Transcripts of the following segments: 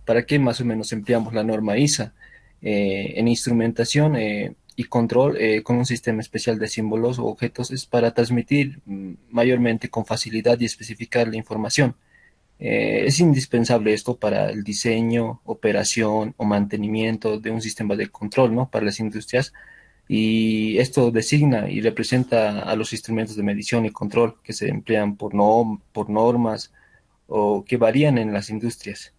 ¿Para qué más o menos empleamos la norma ISA? En instrumentación y control con un sistema especial de símbolos o objetos es para transmitir mayormente con facilidad y especificar la información. Es indispensable esto para el diseño, operación o mantenimiento de un sistema de control, ¿no? Para las industrias. Y esto designa y representa a los instrumentos de medición y control que se emplean por normas o que varían en las industrias.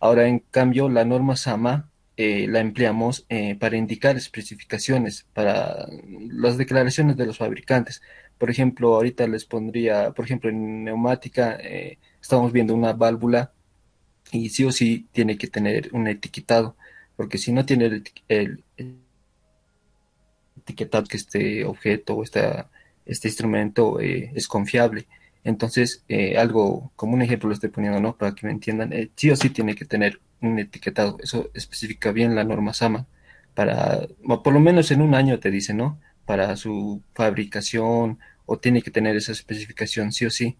Ahora, en cambio, la norma SAMA la empleamos para indicar especificaciones, para las declaraciones de los fabricantes. Por ejemplo, ahorita les pondría, por ejemplo, en neumática, estamos viendo una válvula y sí o sí tiene que tener un etiquetado, porque si no tiene el etiquetado que este objeto o este instrumento es confiable. Entonces, algo como un ejemplo lo estoy poniendo, ¿no? Para que me entiendan, sí o sí tiene que tener un etiquetado. Eso especifica bien la norma SAMA para, o por lo menos en un año te dice, ¿no? Para su fabricación o tiene que tener esa especificación sí o sí.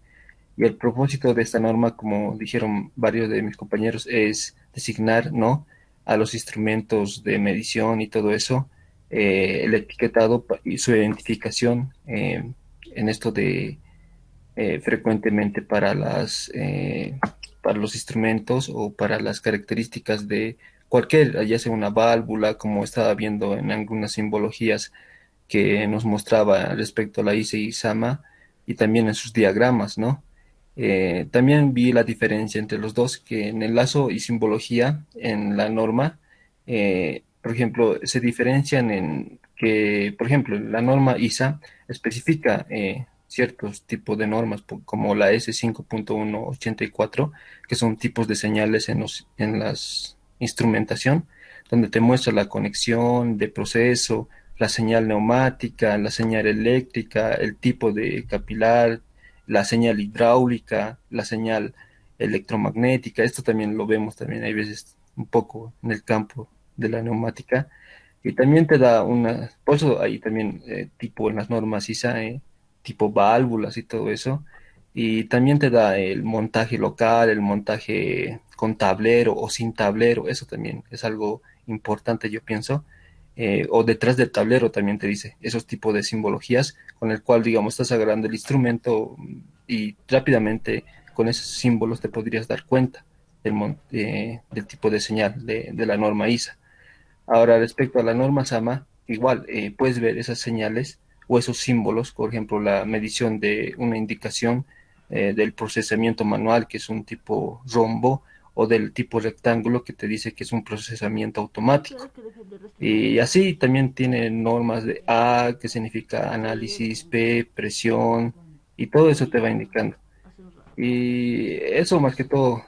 Y el propósito de esta norma, como dijeron varios de mis compañeros, es designar, ¿no? A los instrumentos de medición y todo eso, el etiquetado y su identificación en esto de frecuentemente para los instrumentos o para las características de cualquier, ya sea una válvula, como estaba viendo en algunas simbologías que nos mostraba respecto a la ICE y SAMA, y también en sus diagramas, ¿no? También vi la diferencia entre los dos, que en el lazo y simbología, en la norma, por ejemplo, se diferencian en que, por ejemplo, la norma ISA especifica ciertos tipos de normas, como la S5.184, que son tipos de señales en las instrumentación, donde te muestra la conexión de proceso, la señal neumática, la señal eléctrica, el tipo de capilar, la señal hidráulica, la señal electromagnética. Esto también lo vemos también hay veces un poco en el campo de la neumática. Y también te da una, por eso hay también tipo en las normas ISA, tipo válvulas y todo eso. Y también te da el montaje local, el montaje con tablero o sin tablero. Eso también es algo importante, yo pienso. O detrás del tablero también te dice esos tipos de simbologías con el cual, digamos, estás agarrando el instrumento y rápidamente con esos símbolos te podrías dar cuenta del tipo de señal de la norma ISA. Ahora, respecto a la norma SAMA, igual puedes ver esas señales o esos símbolos, por ejemplo, la medición de una indicación del procesamiento manual, que es un tipo rombo, o del tipo rectángulo, que te dice que es un procesamiento automático. Y así también tiene normas de A, que significa análisis, P, presión, y todo eso te va indicando. Y eso más que todo,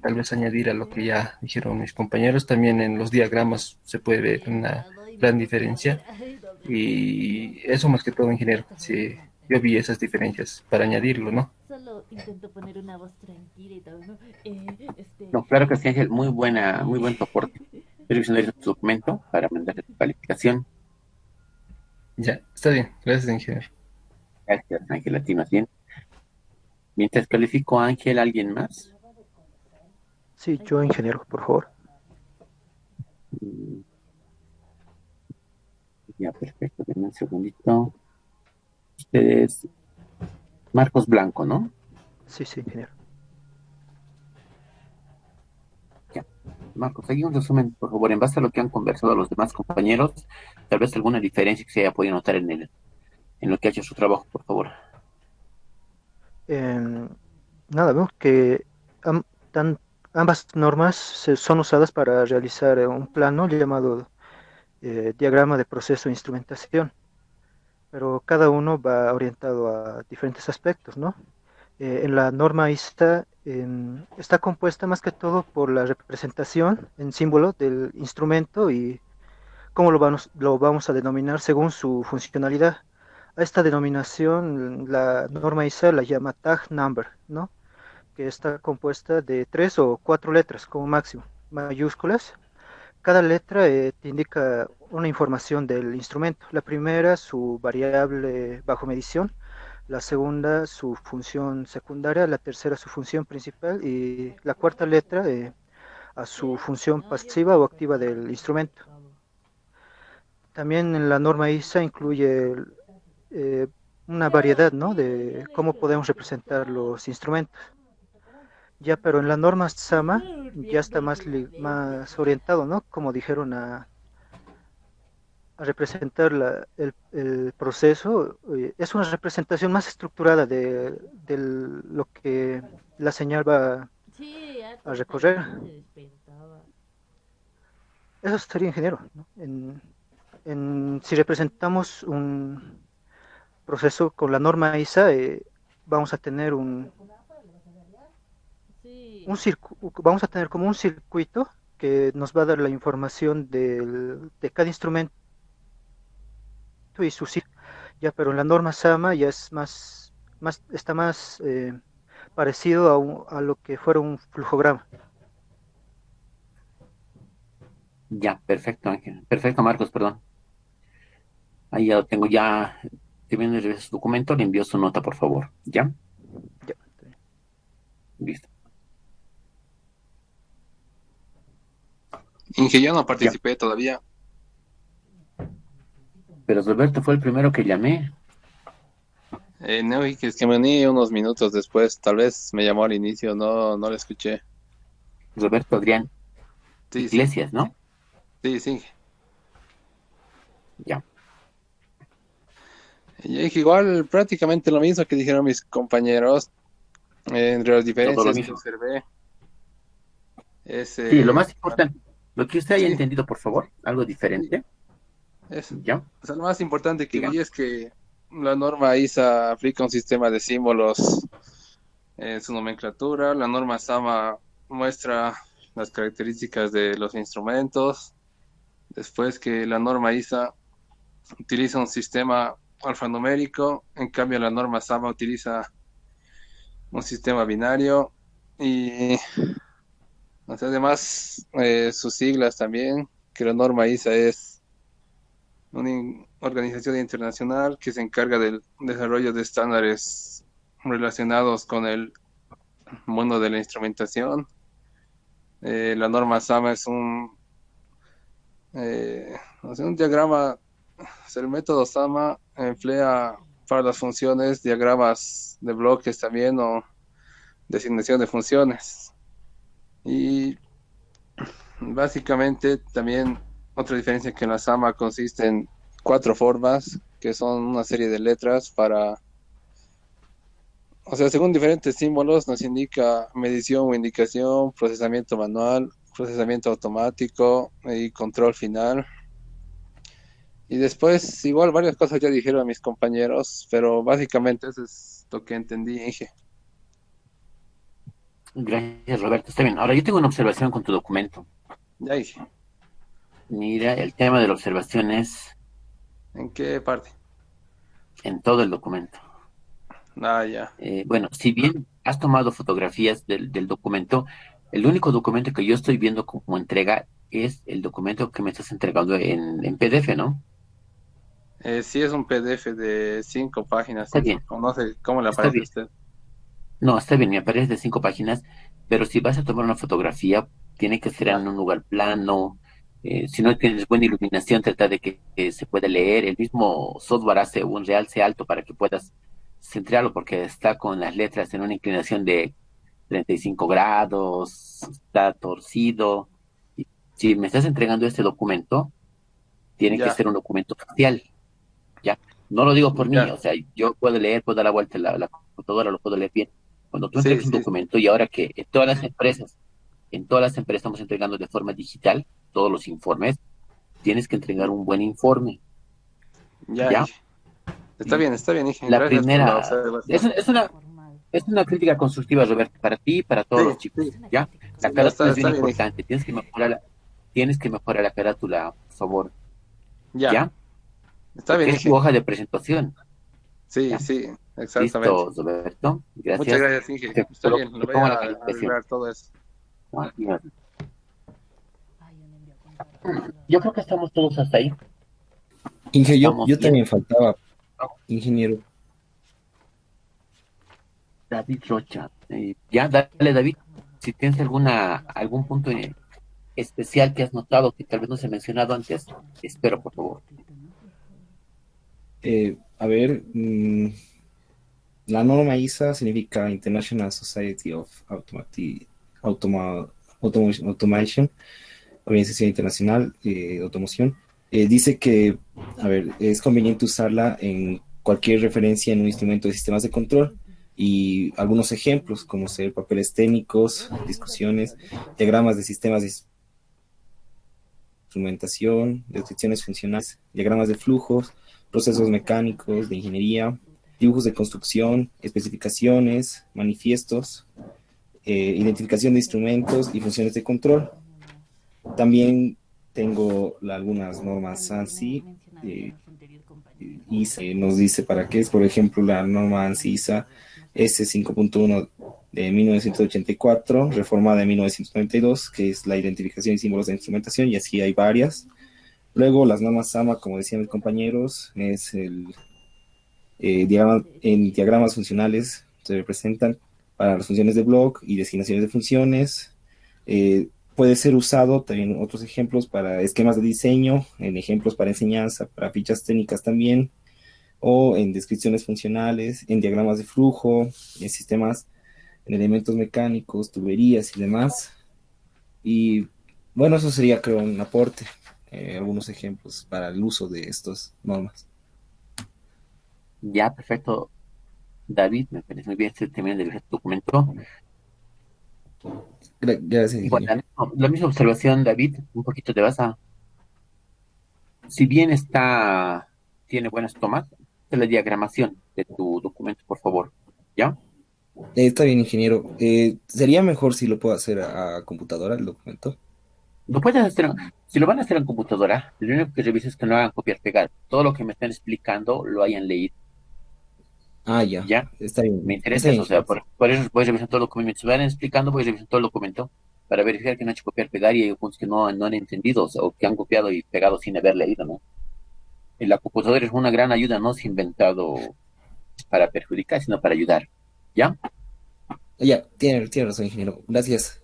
tal vez añadir a lo que ya dijeron mis compañeros, también en los diagramas se puede ver una gran diferencia. Y eso más que todo, ingeniero, sí, yo vi esas diferencias para añadirlo, ¿no? Solo intento poner una voz tranquila y todo, ¿no? No, claro que sí, Ángel, muy buen tu aporte. Estoy revisando ahorita tu documento para mandarte tu calificación. Ya, está bien, gracias, ingeniero. Gracias, Ángel, a ti más bien. Mientras califico a Ángel, ¿alguien más? Sí, yo ingeniero, por favor. Mm, Ya, perfecto, denme un segundito. Ustedes, Marcos Blanco, ¿no? Sí, sí, ingeniero. Ya. Marcos, hay un resumen, por favor, en base a lo que han conversado los demás compañeros, tal vez alguna diferencia que se haya podido notar en lo que ha hecho su trabajo, por favor. Em, Nada, vemos que am- tan- ambas normas son usadas para realizar un plano llamado diagrama de proceso e instrumentación, pero cada uno va orientado a diferentes aspectos, ¿no? En la norma ISTA está compuesta más que todo por la representación en símbolo del instrumento y cómo lo vamos a denominar según su funcionalidad. A esta denominación la norma ISA la llama tag number, ¿no? Que está compuesta de tres o cuatro letras como máximo, mayúsculas. Cada letra te indica una información del instrumento. La primera, su variable bajo medición, la segunda, su función secundaria, la tercera, su función principal y la cuarta letra a su función pasiva o activa del instrumento. También en la norma ISA incluye eh, una variedad, ¿no?, de cómo podemos representar los instrumentos. Ya, pero en la norma SAMA ya está más orientado, ¿no? Como dijeron, a representar el proceso. Es una representación más estructurada de lo que la señal va Sí, a harto recorrer. también se despertaba. Eso sería ingeniero, ¿no? Si representamos un proceso con la norma ISA, vamos a tener Sí, vamos a tener como un circuito que nos va a dar la información de cada instrumento y su ciclo. Ya, pero en la norma SAMA ya es está más parecido a lo que fuera un flujograma. Ya, perfecto, Ángel. Perfecto, Marcos, perdón. Ahí ya lo tengo, ya. Si viene su documento, le envío su nota, por favor. ¿Ya? Ya. Listo. Inge, yo no Ya. participé todavía. Pero Roberto fue el primero que llamé. No, Inge, es que me uní unos minutos después. Tal vez me llamó al inicio, no lo escuché. Roberto Adrián Sí, sí, Iglesias, ¿no? sí, sí. Ya. Y Inge, igual prácticamente lo mismo que dijeron mis compañeros. Entre las Todo lo diferencias que mismo. observé es, Sí, lo más importante, lo que usted haya sí, entendido, por favor, algo sí, diferente. eso. ¿Ya? O sea, lo más importante que Diga. vi es que la norma ISA aplica un sistema de símbolos en su nomenclatura. La norma SAMA muestra las características de los instrumentos. Después que la norma ISA utiliza un sistema alfanumérico, en cambio la norma SAMA utiliza un sistema binario y o sea, además sus siglas también, que la norma ISA es una organización internacional que se encarga del desarrollo de estándares relacionados con el mundo de la instrumentación. La norma SAMA es o sea, un diagrama, o sea, el método SAMA emplea para las funciones diagramas de bloques también o designación de funciones. Y básicamente también otra diferencia que en la SAMA consiste en cuatro formas, que son una serie de letras para, o sea, según diferentes símbolos nos indica medición o indicación, procesamiento manual, procesamiento automático y control final. Y después, igual varias cosas ya dijeron mis compañeros, pero básicamente eso es lo que entendí, Inge. Gracias, Roberto. Está bien. Ahora yo tengo una observación con tu documento. Ya, Inge. Mira, el tema de la observación es ¿En qué parte? en todo el documento. Ah, ya. Bueno, si bien has tomado fotografías del documento, el único documento que yo estoy viendo como entrega es el documento que me estás entregando en PDF, ¿no? Sí, es un PDF de 5 páginas, Está Inge. bien, O no sé cómo le está aparece a bien. usted. No, está bien, me aparece de 5 páginas, pero si vas a tomar una fotografía, tiene que ser Ya, en un lugar plano. Si no tienes buena iluminación, trata de que se pueda leer. El mismo software hace un realce alto para que puedas centrarlo, porque está con las letras en una inclinación de 35 grados, está torcido. Y si me estás entregando este documento, tiene que ya, ser un documento oficial, ¿ya? No lo digo por mí, ya. o sea, yo puedo leer, puedo dar la vuelta la computadora, lo puedo leer bien. Cuando tú Sí, entregas un sí, documento, y ahora que en todas las empresas estamos entregando de forma digital todos los informes, tienes que entregar un buen informe, ya, ¿ya? Inge. Y Está bien, Inge. la Gracias por la primera, es, observación. es una, formal. es una crítica constructiva, Roberto, para ti y para todos Sí, los sí, chicos, Es una ¿ya? crítica La ya carátula constructiva. es bien está bien, Inge. importante, tienes que mejorar la carátula, por favor, Ya, ¿ya? está Porque bien, es tu Inge. hoja de presentación, Sí, ¿ya? sí, exactamente. Listo, Roberto, Muchas gracias. gracias, Inge. Está Te bien, lo voy pongo a la calificación. arreglar todo eso. ¿No? Ay, un envío compartido. Yo creo que estamos todos hasta ahí. Inge, yo, Estamos yo bien. también faltaba, ingeniero. David Rocha. Ya, dale, David. Si tienes algún punto especial que has notado que tal vez no se ha mencionado antes? Espero, por favor. A ver, la norma ISA significa International Society of Automa- Automation, Organización Internacional de Automoción. Dice que, a ver, es conveniente usarla en cualquier referencia en un instrumento de sistemas de control y algunos ejemplos, como ser papeles técnicos, discusiones, diagramas de sistemas de instrumentación, descripciones funcionales, diagramas de flujos, procesos mecánicos, de ingeniería, dibujos de construcción, especificaciones, manifiestos, identificación de instrumentos y funciones de control. También tengo algunas normas ANSI y se nos dice para qué es, por ejemplo, la norma ANSI-ISA S5.1 de 1984, reformada en 1992, que es la identificación y símbolos de instrumentación, y así hay varias. Luego, las normas SAMA, como decían mis compañeros, es en diagramas funcionales se representan para las funciones de block y designaciones de funciones. Puede ser usado también otros ejemplos para esquemas de diseño, en ejemplos para enseñanza, para fichas técnicas también, o en descripciones funcionales, en diagramas de flujo, en sistemas, en elementos mecánicos, tuberías y demás. Y bueno, eso sería, creo, un aporte, algunos ejemplos para el uso de estas normas. Ya, perfecto, David, me parece muy bien este también del documento. Gracias, Igual, ingeniero. la misma observación, David, un poquito te vas a, si bien tiene buenas tomas, de la diagramación de tu documento, por favor, ¿ya? Está bien, ingeniero. Sería mejor si lo puedo hacer a computadora el documento. Lo puedes hacer, si lo van a hacer en computadora, lo único que revises es que no hagan copiar-pegar. Todo lo que me están explicando lo hayan leído, Ah, ya. ¿ya? Me Está interesa bien, eso, o sea, ingeniero. por eso voy revisando todo el documento. Mientras me van explicando, voy revisando todo el documento para verificar que no han hecho copiar-pegar y hay puntos que no han entendido, o sea, o que han copiado y pegado sin haber leído, ¿no? Y la computadora es una gran ayuda, no se ha inventado para perjudicar, sino para ayudar, ¿ya? Ya, tiene razón, ingeniero. Gracias.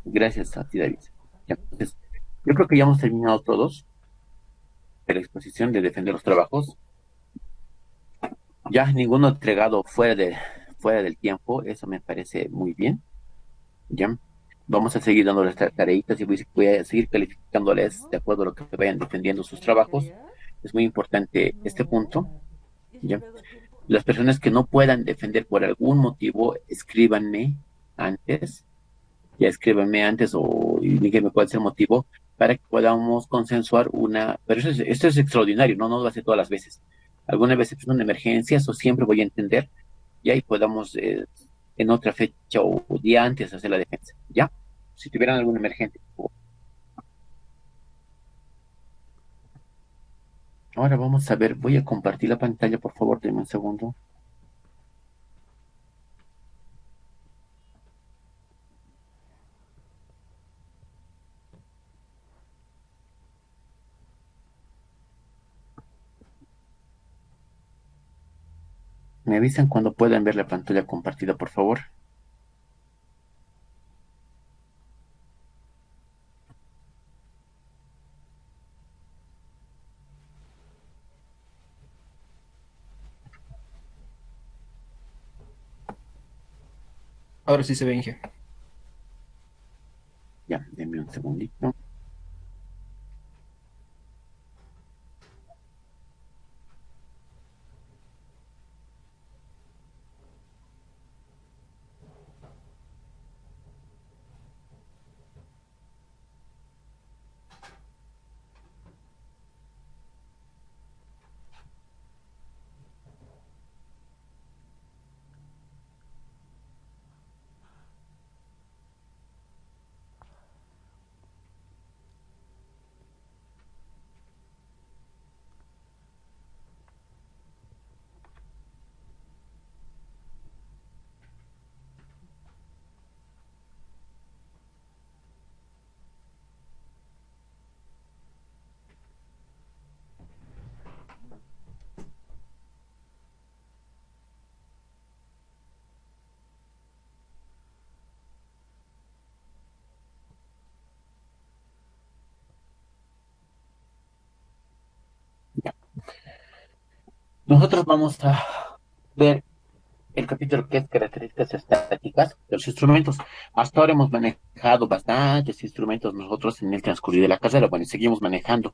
Gracias a ti, David. Ya, entonces, yo creo que ya hemos terminado todos de la exposición de defender los trabajos. Ya ninguno entregado fuera del tiempo, eso me parece muy bien. Ya, vamos a seguir dándoles tareitas y voy a seguir calificándoles de acuerdo a lo que vayan defendiendo sus trabajos. Es muy importante este punto. Ya, las personas que no puedan defender por algún motivo, escríbanme antes, ya escríbanme antes o díganme cuál es el motivo para que podamos consensuar pero esto es extraordinario, no lo hace todas las veces. Algunas veces es una emergencia, eso siempre voy a entender, y ahí podamos en otra fecha o día antes hacer la defensa, ¿ya? Si tuvieran alguna emergencia. Ahora vamos a ver, voy a compartir la pantalla, por favor, denme un segundo. Me avisan cuando puedan ver la pantalla compartida, por favor. Ahora sí se ve, Inge. Ya, denme un segundito. Nosotros vamos a ver el capítulo que es características estáticas de los instrumentos. Hasta ahora hemos manejado bastantes instrumentos nosotros en el transcurrir de la carrera, bueno, y seguimos manejando.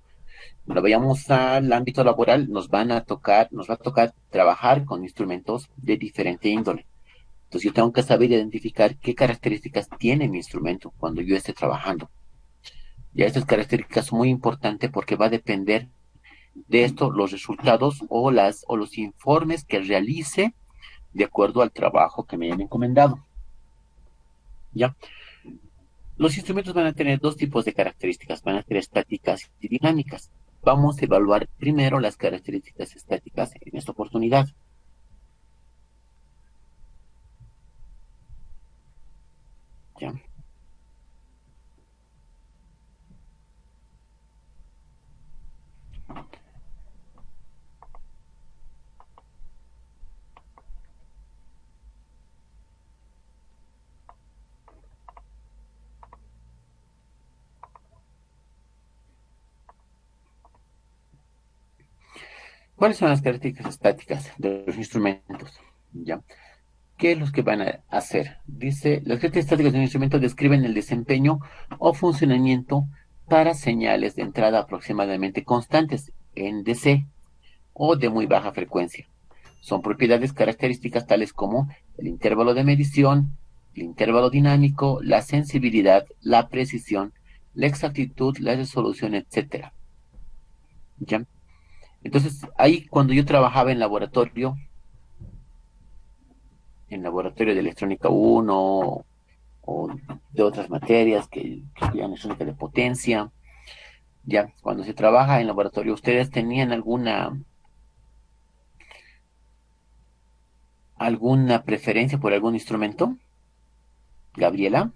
Cuando vayamos al ámbito laboral, nos va a tocar trabajar con instrumentos de diferente índole. Entonces yo tengo que saber identificar qué características tiene mi instrumento cuando yo esté trabajando. Ya estas características son muy importantes porque va a depender de esto los resultados o los informes que realice de acuerdo al trabajo que me hayan encomendado. ¿Ya? Los instrumentos van a tener dos tipos de características, van a ser estáticas y dinámicas. Vamos a evaluar primero las características estáticas en esta oportunidad. ¿Ya? ¿Cuáles son las características estáticas de los instrumentos? ¿Ya? ¿Qué es lo que van a hacer? Dice, las características estáticas de un instrumento describen el desempeño o funcionamiento para señales de entrada aproximadamente constantes en DC o de muy baja frecuencia. Son propiedades características tales como el intervalo de medición, el intervalo dinámico, la sensibilidad, la precisión, la exactitud, la resolución, etcétera. ¿Ya? Entonces, ahí cuando yo trabajaba en laboratorio de electrónica 1 o de otras materias que estudian electrónica de potencia, ya, cuando se trabaja en laboratorio, ¿ustedes tenían alguna preferencia por algún instrumento? Gabriela,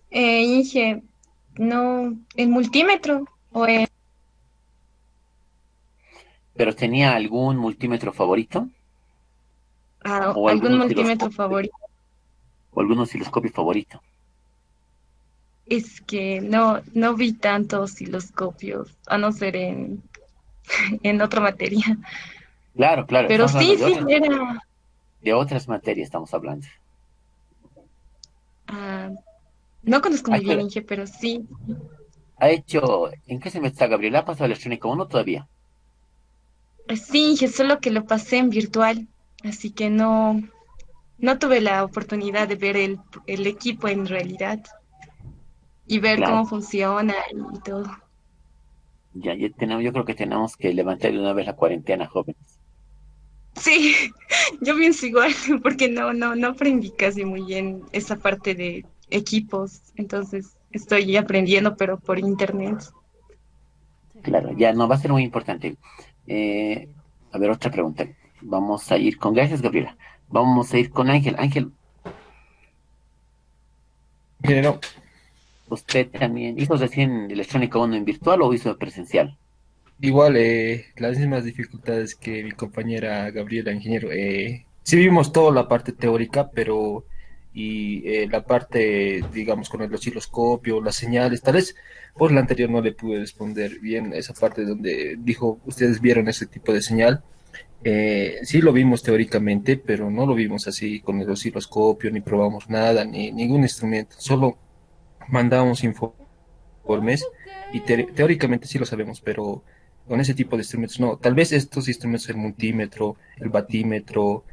Inge, no, el multímetro o ¿pero tenía algún multímetro favorito? ¿O algún algún multímetro osciloscopio, favorito. o algún osciloscopio favorito? Es que no vi tantos osciloscopios, a no ser en otra materia. Claro, claro, Pero estamos hablando sí, sí, era. de otras materias, estamos hablando. ah, no conozco ¿Ha muy hecho, bien, Inge, pero sí. ¿En qué semestre está Gabriela? ¿Ha pasado electrónica 1 todavía? Sí, Inge, solo que lo pasé en virtual, así que no tuve la oportunidad de ver el equipo en realidad y ver Claro, cómo funciona y todo. ya tenemos, yo creo que tenemos que levantar de una vez la cuarentena, jóvenes. Sí, yo pienso igual, porque no aprendí casi muy bien esa parte de equipos, entonces estoy aprendiendo, pero por internet. Claro, ya no va a ser muy importante. Eh, a ver, otra pregunta. Vamos a ir con, gracias, Gabriela. Vamos a ir con Ángel. Ángel, Ingeniero, ¿usted también hizo recién electrónica 1 en virtual o hizo presencial? igual las mismas dificultades que mi compañera Gabriela, ingeniero. Sí vimos toda la parte teórica, pero la parte, digamos, con el osciloscopio, las señales, tal vez por la anterior no le pude responder bien esa parte donde dijo, ustedes vieron ese tipo de señal. Sí lo vimos teóricamente, pero no lo vimos así con el osciloscopio, ni probamos nada, ni ningún instrumento, solo mandamos informes y teóricamente sí lo sabemos, pero con ese tipo de instrumentos no. Tal vez estos instrumentos, el multímetro, el batímetro,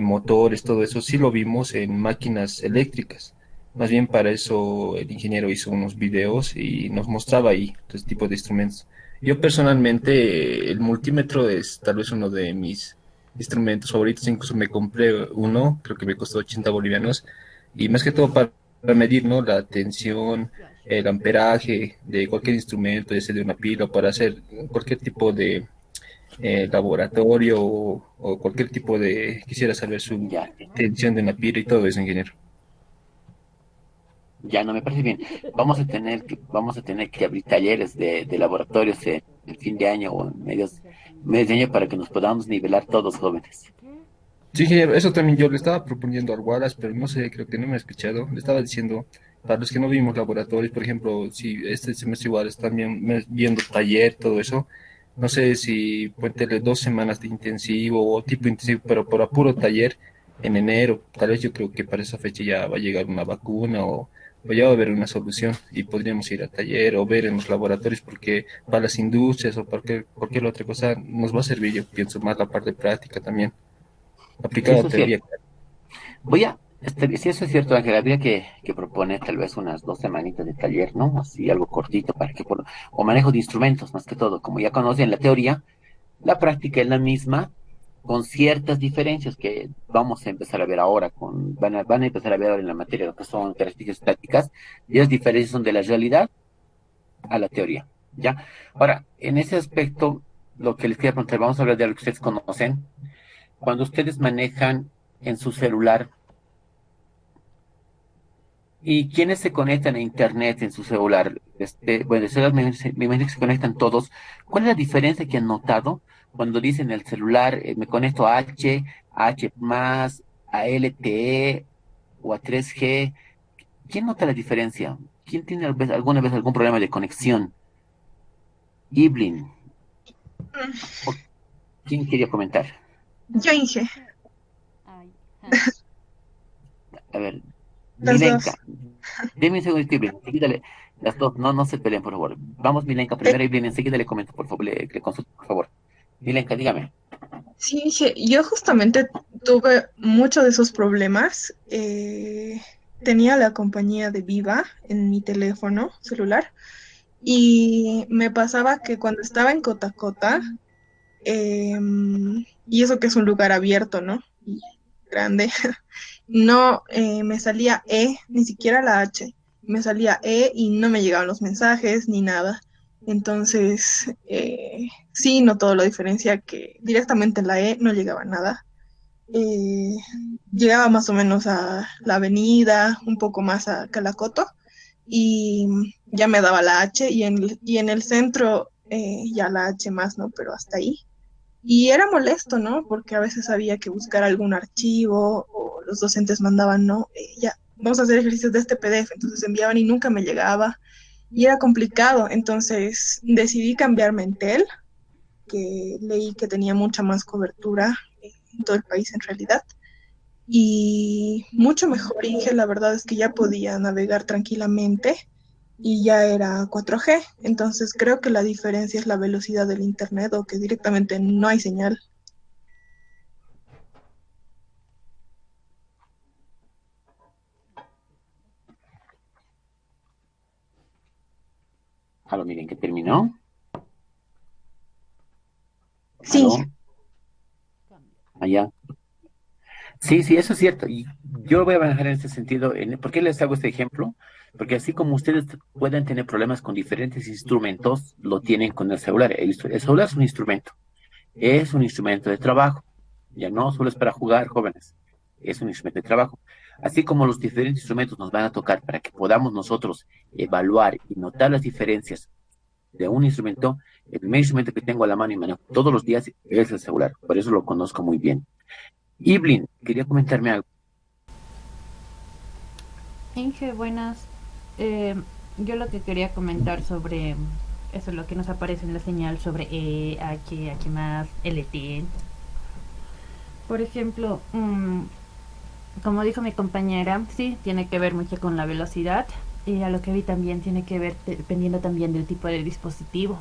motores, todo eso, sí lo vimos en máquinas eléctricas. Más bien para eso el ingeniero hizo unos videos y nos mostraba ahí este tipo de instrumentos. Yo personalmente, el multímetro es tal vez uno de mis instrumentos favoritos, incluso me compré uno, creo que me costó 80 bolivianos, y más que todo para medir, ¿no? La tensión, el amperaje de cualquier instrumento, ya sea de una pila, o para hacer cualquier tipo de laboratorio o cualquier tipo de, quisiera saber su Ya, tensión de una pila y todo eso, ingeniero. ya no me parece bien. Vamos a tener que abrir talleres de laboratorios en fin de año o en medios de año para que nos podamos nivelar todos jóvenes. Sí, ingeniero, eso también yo le estaba proponiendo al Wallace, pero no sé, creo que no me ha escuchado. Le estaba diciendo, para los que no vimos laboratorios, por ejemplo, si este semestre igual están viendo taller, todo eso, No sé si póntele 2 semanas de intensivo o tipo intensivo, pero por apuro taller en enero. Tal vez yo creo que para esa fecha ya va a llegar una vacuna o ya va a haber una solución y podríamos ir a taller o ver en los laboratorios porque para las industrias o cualquier otra cosa nos va a servir, yo pienso, más la parte práctica también, Sí, aplicada a eso es cierto. teoría. Si eso es cierto, Ángel, habría que proponer tal vez unas 2 semanitas de taller, ¿no? Así algo cortito o manejo de instrumentos más que todo. Como ya conocen la teoría, la práctica es la misma, con ciertas diferencias que vamos a empezar a ver ahora, van a empezar a ver ahora en la materia lo que son características estáticas, y las diferencias son de la realidad a la teoría, ¿ya? Ahora, en ese aspecto, lo que les quería preguntar, vamos a hablar de algo que ustedes conocen. Cuando ustedes manejan en su celular, ¿y quiénes se conectan a Internet en su celular? Bueno, el celular me imagino que se conectan todos. ¿Cuál es la diferencia que han notado cuando dicen el celular, me conecto a H más, a LTE o a 3G? ¿Quién nota la diferencia? ¿Quién tiene alguna vez algún problema de conexión? Iblin, ¿o quién quería comentar? Yo, Inge, Ay, A ver, las Milenka, dos. deme un segundo, Iblin, enseguida las dos, no se peleen, por favor. Vamos, Milenka, Eh, primero, Iblin, enseguida le comento, por favor, le consulto, por favor. Milenka, dígame. sí, Inge, yo justamente tuve muchos de esos problemas. Tenía la compañía de Viva en mi teléfono celular y me pasaba que cuando estaba en Cotacota, y eso que es un lugar abierto, ¿no? Y grande, no me salía ni siquiera la H, me salía y no me llegaban los mensajes ni nada. Entonces, sí noto la diferencia que directamente en la no llegaba nada. Eh, Llegaba más o menos a la avenida, un poco más a Calacoto, y ya me daba la H, y en el centro ya la H más, ¿no? Pero hasta ahí. Y era molesto, ¿no? Porque a veces había que buscar algún archivo o los docentes mandaban, ¿no? Ya, vamos a hacer ejercicios de este PDF, entonces enviaban y nunca me llegaba y era complicado. Entonces decidí cambiarme en Tel, que leí que tenía mucha más cobertura en todo el país en realidad. Y mucho mejor, Inge, la verdad es que ya podía navegar tranquilamente y ya era 4G. Entonces creo que la diferencia es la velocidad del internet o que directamente no hay señal. Aló, miren, que terminó. Sí, Aló, allá. Sí, sí, eso es cierto. Y yo voy a manejar en este sentido. ¿Por qué les hago este ejemplo? Porque así como ustedes pueden tener problemas con diferentes instrumentos, lo tienen con el celular. El celular es un instrumento de trabajo. Ya no solo es para jugar, jóvenes. Es un instrumento de trabajo. Así como los diferentes instrumentos nos van a tocar para que podamos nosotros evaluar y notar las diferencias de un instrumento, el primer instrumento que tengo a la mano y manejo todos los días es el celular. Por eso lo conozco muy bien. Iblin, quería comentarme algo. Inge, buenas. Eh, yo lo que quería comentar sobre eso, lo que nos aparece en la señal sobre H más, LT. Por ejemplo, como dijo mi compañera, sí, tiene que ver mucho con la velocidad. Y a lo que vi también tiene que ver dependiendo también del tipo de dispositivo.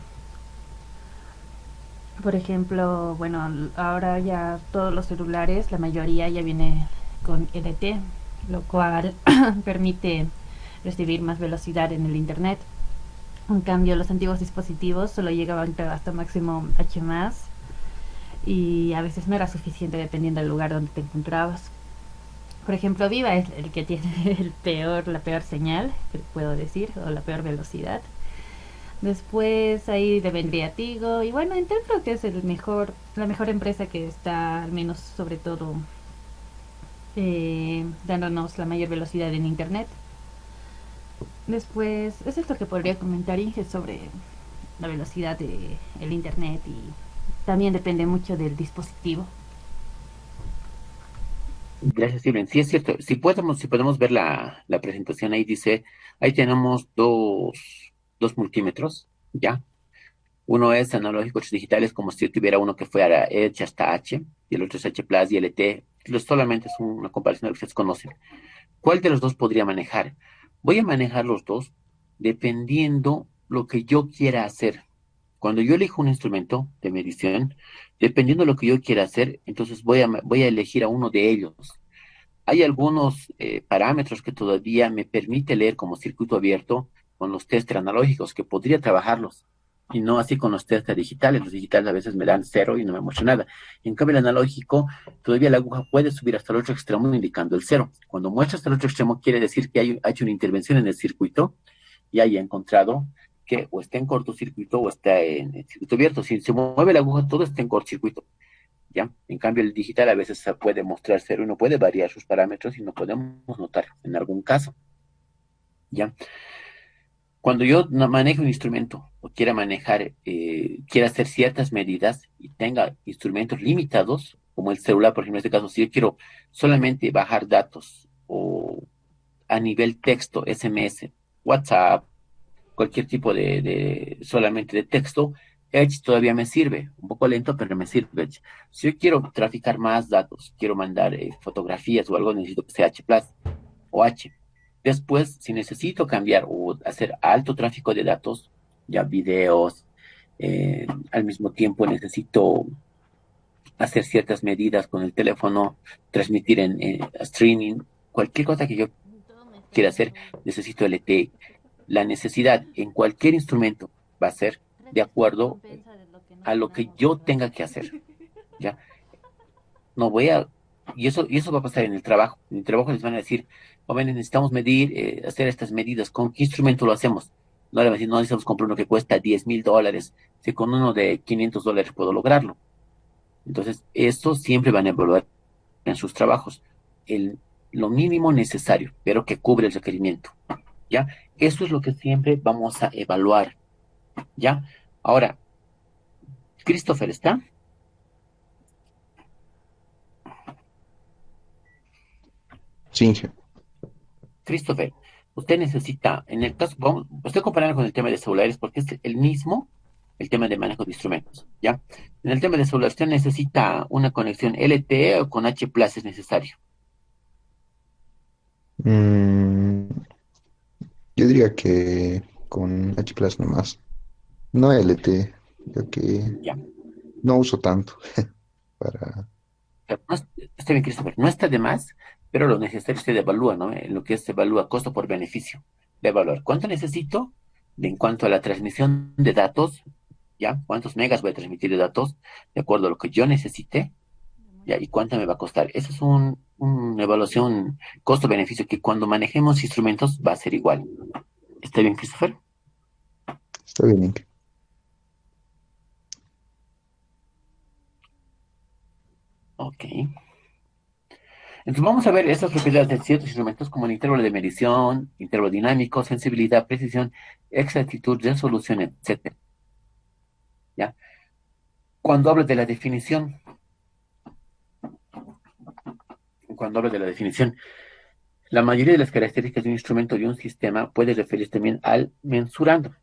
Por ejemplo, bueno, ahora ya todos los celulares, la mayoría ya viene con LT, lo cual permite recibir más velocidad en el internet. En cambio, los antiguos dispositivos solo llegaban hasta máximo H+, y a veces no era suficiente dependiendo del lugar donde te encontrabas. Por ejemplo, Viva es el que tiene la peor señal, que puedo decir, o la peor velocidad. Después ahí le vendría Tigo. Y bueno, intento que es la mejor empresa que está, al menos sobre todo, dándonos la mayor velocidad en internet. Después, es esto que podría comentar Inge sobre la velocidad del internet, y también depende mucho del dispositivo. Gracias, Steven. Sí, es cierto. Si podemos ver la presentación, ahí dice, ahí tenemos dos multímetros, ¿ya? Uno es analógico, otros digitales, como si yo tuviera uno que fuera Edge hasta H, y el otro es H Plus y LT. Solamente es una comparación de lo que ustedes conocen. ¿Cuál de los dos podría manejar? Voy a manejar los dos dependiendo lo que yo quiera hacer. Cuando yo elijo un instrumento de medición, dependiendo de lo que yo quiera hacer, entonces voy a elegir a uno de ellos. Hay algunos parámetros que todavía me permite leer como circuito abierto con los test analógicos, que podría trabajarlos, y no así con los test digitales. Los digitales a veces me dan cero y no me muestra nada. En cambio, el analógico, todavía la aguja puede subir hasta el otro extremo indicando el cero. Cuando muestra hasta el otro extremo, quiere decir que ha hecho una intervención en el circuito y haya encontrado que o está en cortocircuito o está en circuito abierto. Si se mueve la aguja, todo está en cortocircuito. ¿Ya? En cambio, el digital a veces se puede mostrar cero y no puede variar sus parámetros y no podemos notar en algún caso. ¿Ya? Cuando yo manejo un instrumento o quiera manejar, quiera hacer ciertas medidas y tenga instrumentos limitados, como el celular, por ejemplo, en este caso, si yo quiero solamente bajar datos o a nivel texto, SMS, WhatsApp, cualquier tipo solamente de texto, Edge todavía me sirve, un poco lento, pero me sirve Edge. Si yo quiero traficar más datos, quiero mandar fotografías o algo, necesito que sea H Plus o H. Después, si necesito cambiar o hacer alto tráfico de datos, ya videos, al mismo tiempo necesito hacer ciertas medidas con el teléfono, transmitir en streaming, cualquier cosa que yo quiera hacer, necesito LTE. La necesidad en cualquier instrumento va a ser de acuerdo a lo que yo tenga que hacer, ¿ya? No voy a... y eso va a pasar en el trabajo. En el trabajo les van a decir, jóvenes, necesitamos medir, hacer estas medidas. ¿Con qué instrumento lo hacemos? No le van a decir, no necesitamos comprar uno que cuesta $10,000. Si con uno de $500 puedo lograrlo. Entonces, esto siempre van a evaluar en sus trabajos. Lo mínimo necesario, pero que cubre el requerimiento, ¿ya? Eso es lo que siempre vamos a evaluar, ¿ya? Ahora, Christopher, ¿está? Sí, Christopher, usted necesita, en el caso, estoy comparando con el tema de celulares porque es el mismo, el tema de manejo de instrumentos, ¿ya? En el tema de celulares, usted necesita una conexión LTE o con H Plus es necesario. mm, yo diría que con H Plus nomás. No LT, ya que Ya. no uso tanto para... Pero está bien, Christopher, no está de más, pero lo necesario usted evalúa, ¿no? En lo que se evalúa costo por beneficio. De evaluar cuánto necesito en cuanto a la transmisión de datos, ¿ya? ¿Cuántos megas voy a transmitir de datos? De acuerdo a lo que yo necesite, ¿ya? ¿Y cuánto me va a costar? Esa es una evaluación costo-beneficio que cuando manejemos instrumentos va a ser igual. ¿Está bien, Christopher? Está bien, Inge. Ok. Entonces vamos a ver esas propiedades de ciertos instrumentos como el intervalo de medición, intervalo dinámico, sensibilidad, precisión, exactitud, resolución, etcétera. ¿Ya? Cuando hablo de la definición, cuando hablo de la definición, la mayoría de las características de un instrumento y un sistema puede referirse también al mensurando.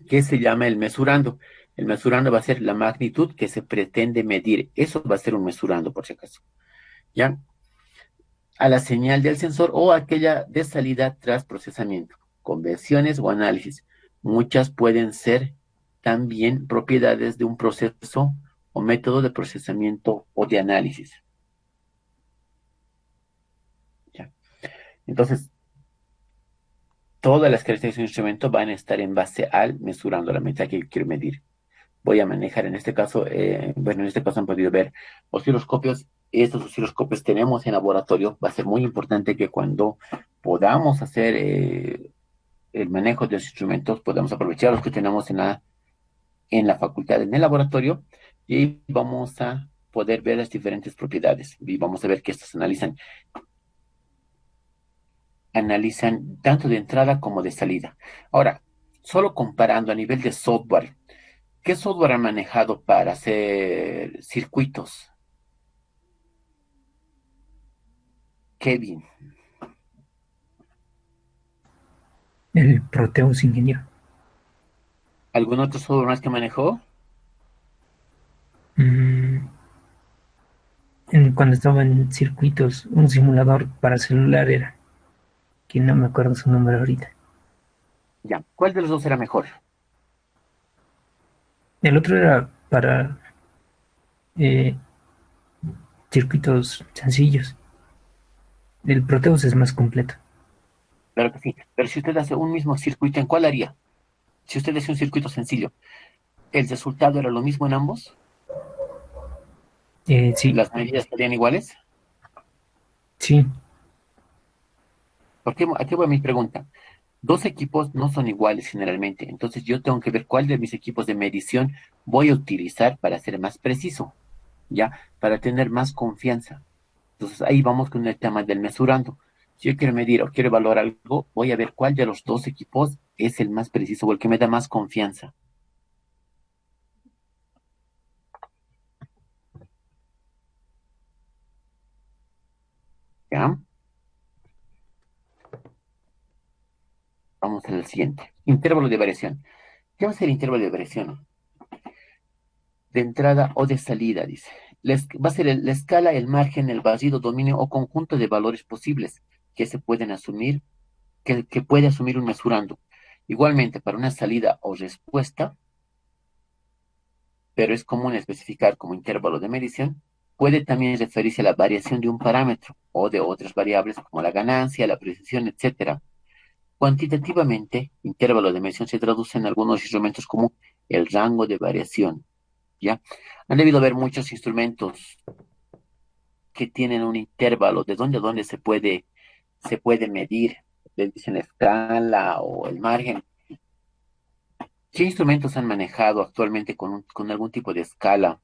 ¿Qué se llama el mesurando? El mesurando va a ser la magnitud que se pretende medir. Eso va a ser un mesurando, por si acaso. ¿Ya? A la señal del sensor o aquella de salida tras procesamiento, conversiones o análisis. Muchas pueden ser también propiedades de un proceso o método de procesamiento o de análisis. ¿Ya? Entonces, todas las características de un instrumento van a estar en base al mesurando la medida que yo quiero medir. Voy a manejar en este caso, bueno, en este caso han podido ver osciloscopios. Estos osciloscopios tenemos en laboratorio. Va a ser muy importante que cuando podamos hacer el manejo de los instrumentos, podamos aprovechar los que tenemos en la facultad, en el laboratorio, y vamos a poder ver las diferentes propiedades. Y vamos a ver que estos analizan tanto de entrada como de salida. Ahora, solo comparando a nivel de software, ¿qué software han manejado para hacer circuitos? Kevin, El Proteus ingeniero. ¿Algún otro software más que manejó? Mm, cuando estaba en circuitos, un simulador para celular era, que no me acuerdo su nombre ahorita. Ya. ¿Cuál de los dos era mejor? El otro era para eh, circuitos sencillos. El Proteus es más completo. Claro que sí. Pero si usted hace un mismo circuito, ¿en cuál haría? Si usted hace un circuito sencillo, ¿el resultado era lo mismo en ambos? Sí, ¿Las medidas serían iguales? sí, ¿Por qué? Aquí va mi pregunta. Dos equipos no son iguales generalmente, entonces yo tengo que ver cuál de mis equipos de medición voy a utilizar para ser más preciso, ¿ya? Para tener más confianza. Entonces ahí vamos con el tema del mesurando. Si yo quiero medir o quiero evaluar algo, voy a ver cuál de los dos equipos es el más preciso o el que me da más confianza, ¿ya? Vamos al siguiente. Intervalo de variación. ¿Qué va a ser intervalo de variación? De entrada o de salida, dice. Va a ser la escala, el margen, el barrido, dominio o conjunto de valores posibles que se pueden asumir, que puede asumir un mesurando. Igualmente, para una salida o respuesta, pero es común especificar como intervalo de medición, puede también referirse a la variación de un parámetro o de otras variables como la ganancia, la precisión, etcétera. Cuantitativamente, intervalo de medición se traduce en algunos instrumentos como el rango de variación, ¿ya? Han debido haber muchos instrumentos que tienen un intervalo de dónde a dónde se puede medir, le dicen la escala o el margen. ¿Qué instrumentos han manejado actualmente con algún tipo de escala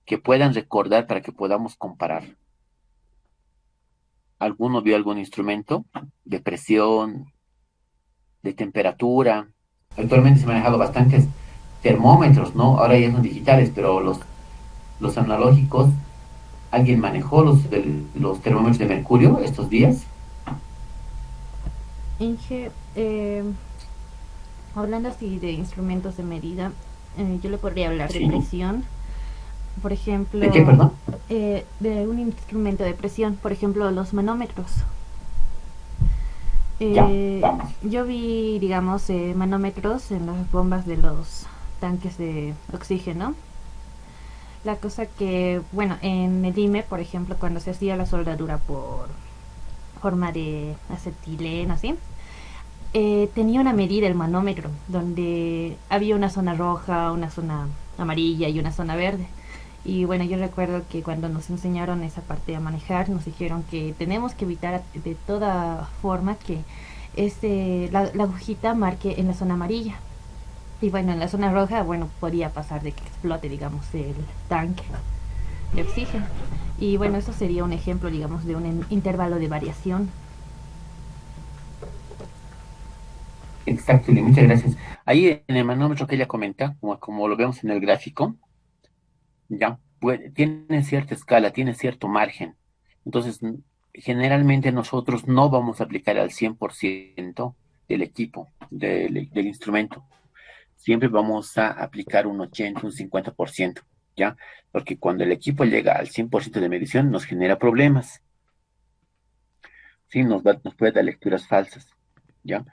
que puedan recordar para que podamos comparar? ¿Alguno vio algún instrumento de presión, de temperatura? Actualmente se han manejado bastantes termómetros, ¿no? Ahora ya son digitales, pero los analógicos, ¿alguien manejó los termómetros de mercurio estos días? Inge, hablando así de instrumentos de medida, yo le podría hablar de Sí. presión, por ¿De qué, ejemplo, perdón? de un instrumento de presión, por ejemplo, los manómetros. Ya, vamos. Yo vi, digamos, manómetros en las bombas de los tanques de oxígeno. La cosa que, bueno, en el IME, por ejemplo, cuando se hacía la soldadura por forma de acetileno, así, tenía una medida el manómetro, donde había una zona roja, una zona amarilla y una zona verde. Y bueno, yo recuerdo que cuando nos enseñaron esa parte a manejar, nos dijeron que tenemos que evitar de toda forma que la agujita marque en la zona amarilla. Y bueno, en la zona roja, bueno, podía pasar de que explote, digamos, el tanque de oxígeno. Y bueno, eso sería un ejemplo, digamos, de un intervalo de variación. Exacto, Uli, muchas gracias. Ahí en el manómetro que ella comenta, como lo vemos en el gráfico, ya, tiene cierta escala, tiene cierto margen. Entonces, generalmente nosotros no vamos a aplicar al 100% del equipo, del instrumento. Siempre vamos a aplicar un 80, un 50%, ¿ya? Porque cuando el equipo llega al 100% de medición, nos genera problemas, ¿sí? Nos puede dar lecturas falsas, ¿ya?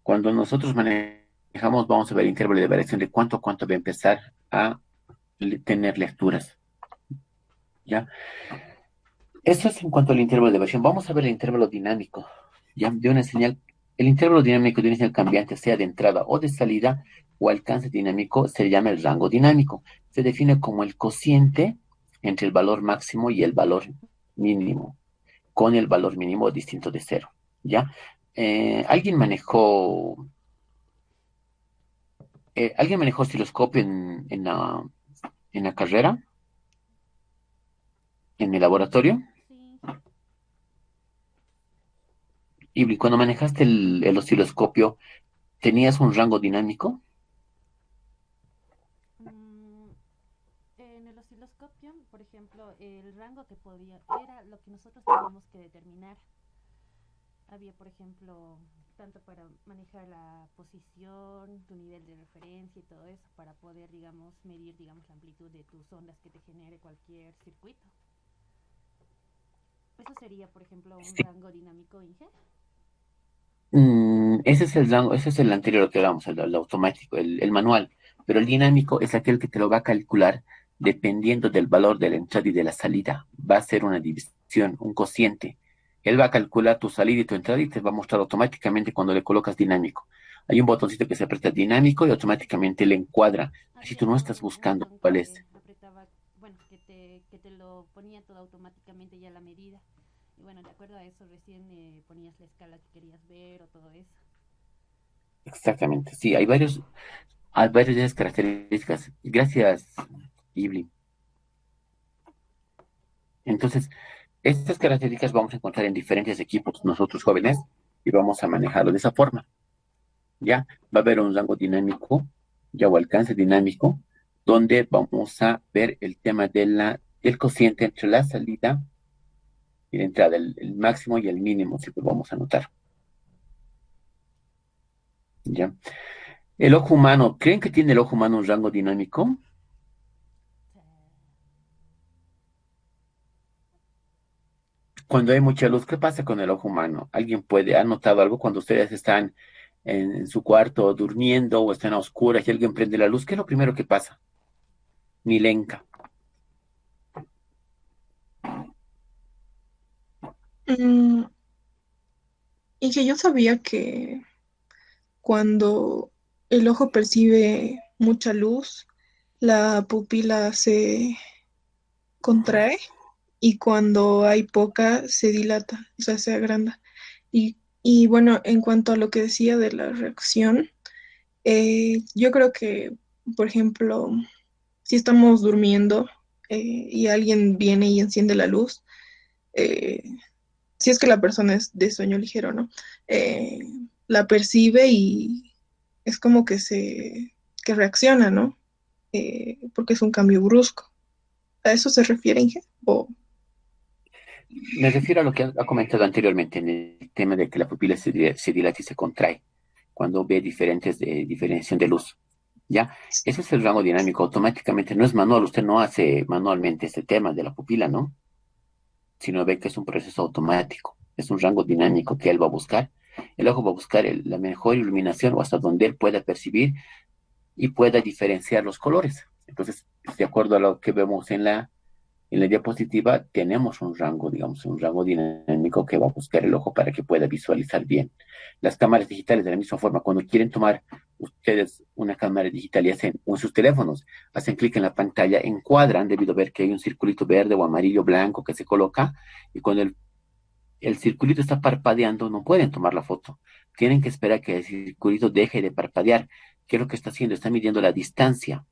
Cuando nosotros manejamos, vamos a ver el intervalo de variación de cuánto a cuánto va a empezar a tener lecturas, ¿ya? Eso es en cuanto al intervalo de variación. Vamos a ver el intervalo dinámico, ¿ya? De una señal, el intervalo dinámico de una señal cambiante, sea de entrada o de salida, o alcance dinámico, se llama el rango dinámico. Se define como el cociente entre el valor máximo y el valor mínimo, con el valor mínimo distinto de cero, ¿ya? ¿Alguien manejó osciloscopio en la carrera, en el laboratorio? Sí. Y cuando manejaste el osciloscopio, ¿tenías un rango dinámico? Mm, en el osciloscopio, por ejemplo, el rango que podía era lo que nosotros teníamos que determinar. Había, por ejemplo, tanto para manejar la posición, tu nivel de referencia y todo eso, para poder, digamos, medir, digamos, la amplitud de tus ondas que te genere cualquier circuito. Eso sería, por ejemplo, un Sí. rango dinámico, Inge. Ese es el rango, ese es el anterior que hablamos, el automático, el manual. Pero el dinámico es aquel que te lo va a calcular dependiendo del valor de la entrada y de la salida. Va a ser una división, un cociente. Él va a calcular tu salida y tu entrada y te va a mostrar automáticamente cuando le colocas dinámico. Hay un botoncito que se aprieta dinámico y automáticamente le encuadra. Así Había tú no estás un buscando botón cuál es. que apretaba, bueno, que te lo ponía todo automáticamente ya a la medida. Y bueno, de acuerdo a eso recién ponías la escala que querías ver o todo eso. Exactamente, sí, hay varias de esas características. Gracias, Ibli. Entonces, estas características vamos a encontrar en diferentes equipos, nosotros jóvenes, y vamos a manejarlo de esa forma. Ya va a haber un rango dinámico, ya o alcance dinámico, donde vamos a ver el tema del cociente entre la salida y la entrada, el máximo y el mínimo, si lo vamos a anotar. ¿Ya? El ojo humano, ¿creen que tiene el ojo humano un rango dinámico? Cuando hay mucha luz, ¿qué pasa con el ojo humano? ¿Ha notado algo cuando ustedes están en su cuarto durmiendo o están a oscuras y alguien prende la luz? ¿Qué es lo primero que pasa? Milenka. Mm, y que yo sabía que cuando el ojo percibe mucha luz, la pupila se contrae y cuando hay poca se dilata, o sea, se agranda. Y bueno, en cuanto a lo que decía de la reacción, yo creo que, por ejemplo, si estamos durmiendo y alguien viene y enciende la luz, eh, si es que la persona es de sueño ligero, ¿no? Eh, la percibe y es como que reacciona, ¿no? Porque es un cambio brusco. ¿A eso se refiere, Inge? O, Me refiero a lo que ha comentado anteriormente en el tema de que la pupila se dilata y se contrae cuando ve diferentes de diferenciación de luz. ¿Ya? Ese es el rango dinámico. Automáticamente no es manual. Usted no hace manualmente este tema de la pupila, ¿no? Sino ve que es un proceso automático. Es un rango dinámico que él va a buscar. El ojo va a buscar la mejor iluminación o hasta donde él pueda percibir y pueda diferenciar los colores. Entonces, de acuerdo a lo que vemos en la diapositiva, tenemos un rango, digamos, un rango dinámico que va a buscar el ojo para que pueda visualizar bien. Las cámaras digitales, de la misma forma, cuando quieren tomar ustedes una cámara digital y hacen, o en sus teléfonos, hacen clic en la pantalla, encuadran debido a ver que hay un circulito verde o amarillo blanco que se coloca, y cuando el circulito está parpadeando, no pueden tomar la foto. Tienen que esperar que el circulito deje de parpadear. ¿Qué es lo que está haciendo? Está midiendo la distancia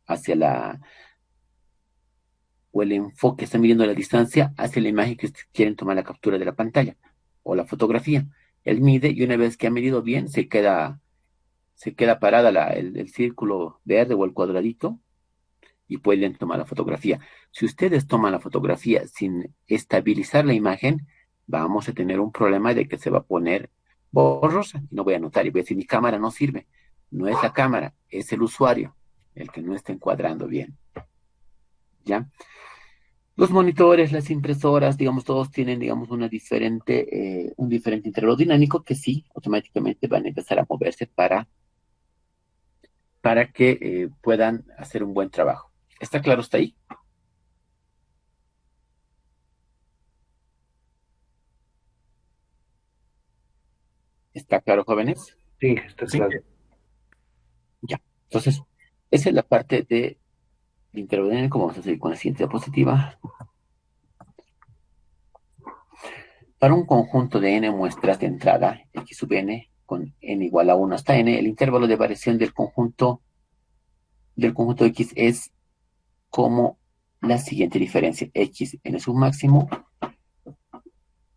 hacia o el enfoque, está midiendo la distancia hacia la imagen que quieren tomar la captura de la pantalla o la fotografía. Él mide y una vez que ha medido bien, se queda parada el círculo verde o el cuadradito y pueden tomar la fotografía. Si ustedes toman la fotografía sin estabilizar la imagen, vamos a tener un problema de que se va a poner borrosa y no voy a notar y voy a decir, mi cámara no sirve. No es la cámara, es el usuario el que no está encuadrando bien. ¿Ya? Los monitores, las impresoras, digamos, todos tienen, digamos, un diferente intervalo dinámico que sí, automáticamente van a empezar a moverse para que puedan hacer un buen trabajo. ¿Está claro hasta ahí? ¿Está claro, jóvenes? Sí, está claro. Ya. Entonces, esa es la parte de intervalo dinámico. Vamos a seguir con la siguiente diapositiva. Para un conjunto de n muestras de entrada, x sub n, con n igual a 1 hasta n, el intervalo de variación del conjunto X es como la siguiente diferencia: x n sub máximo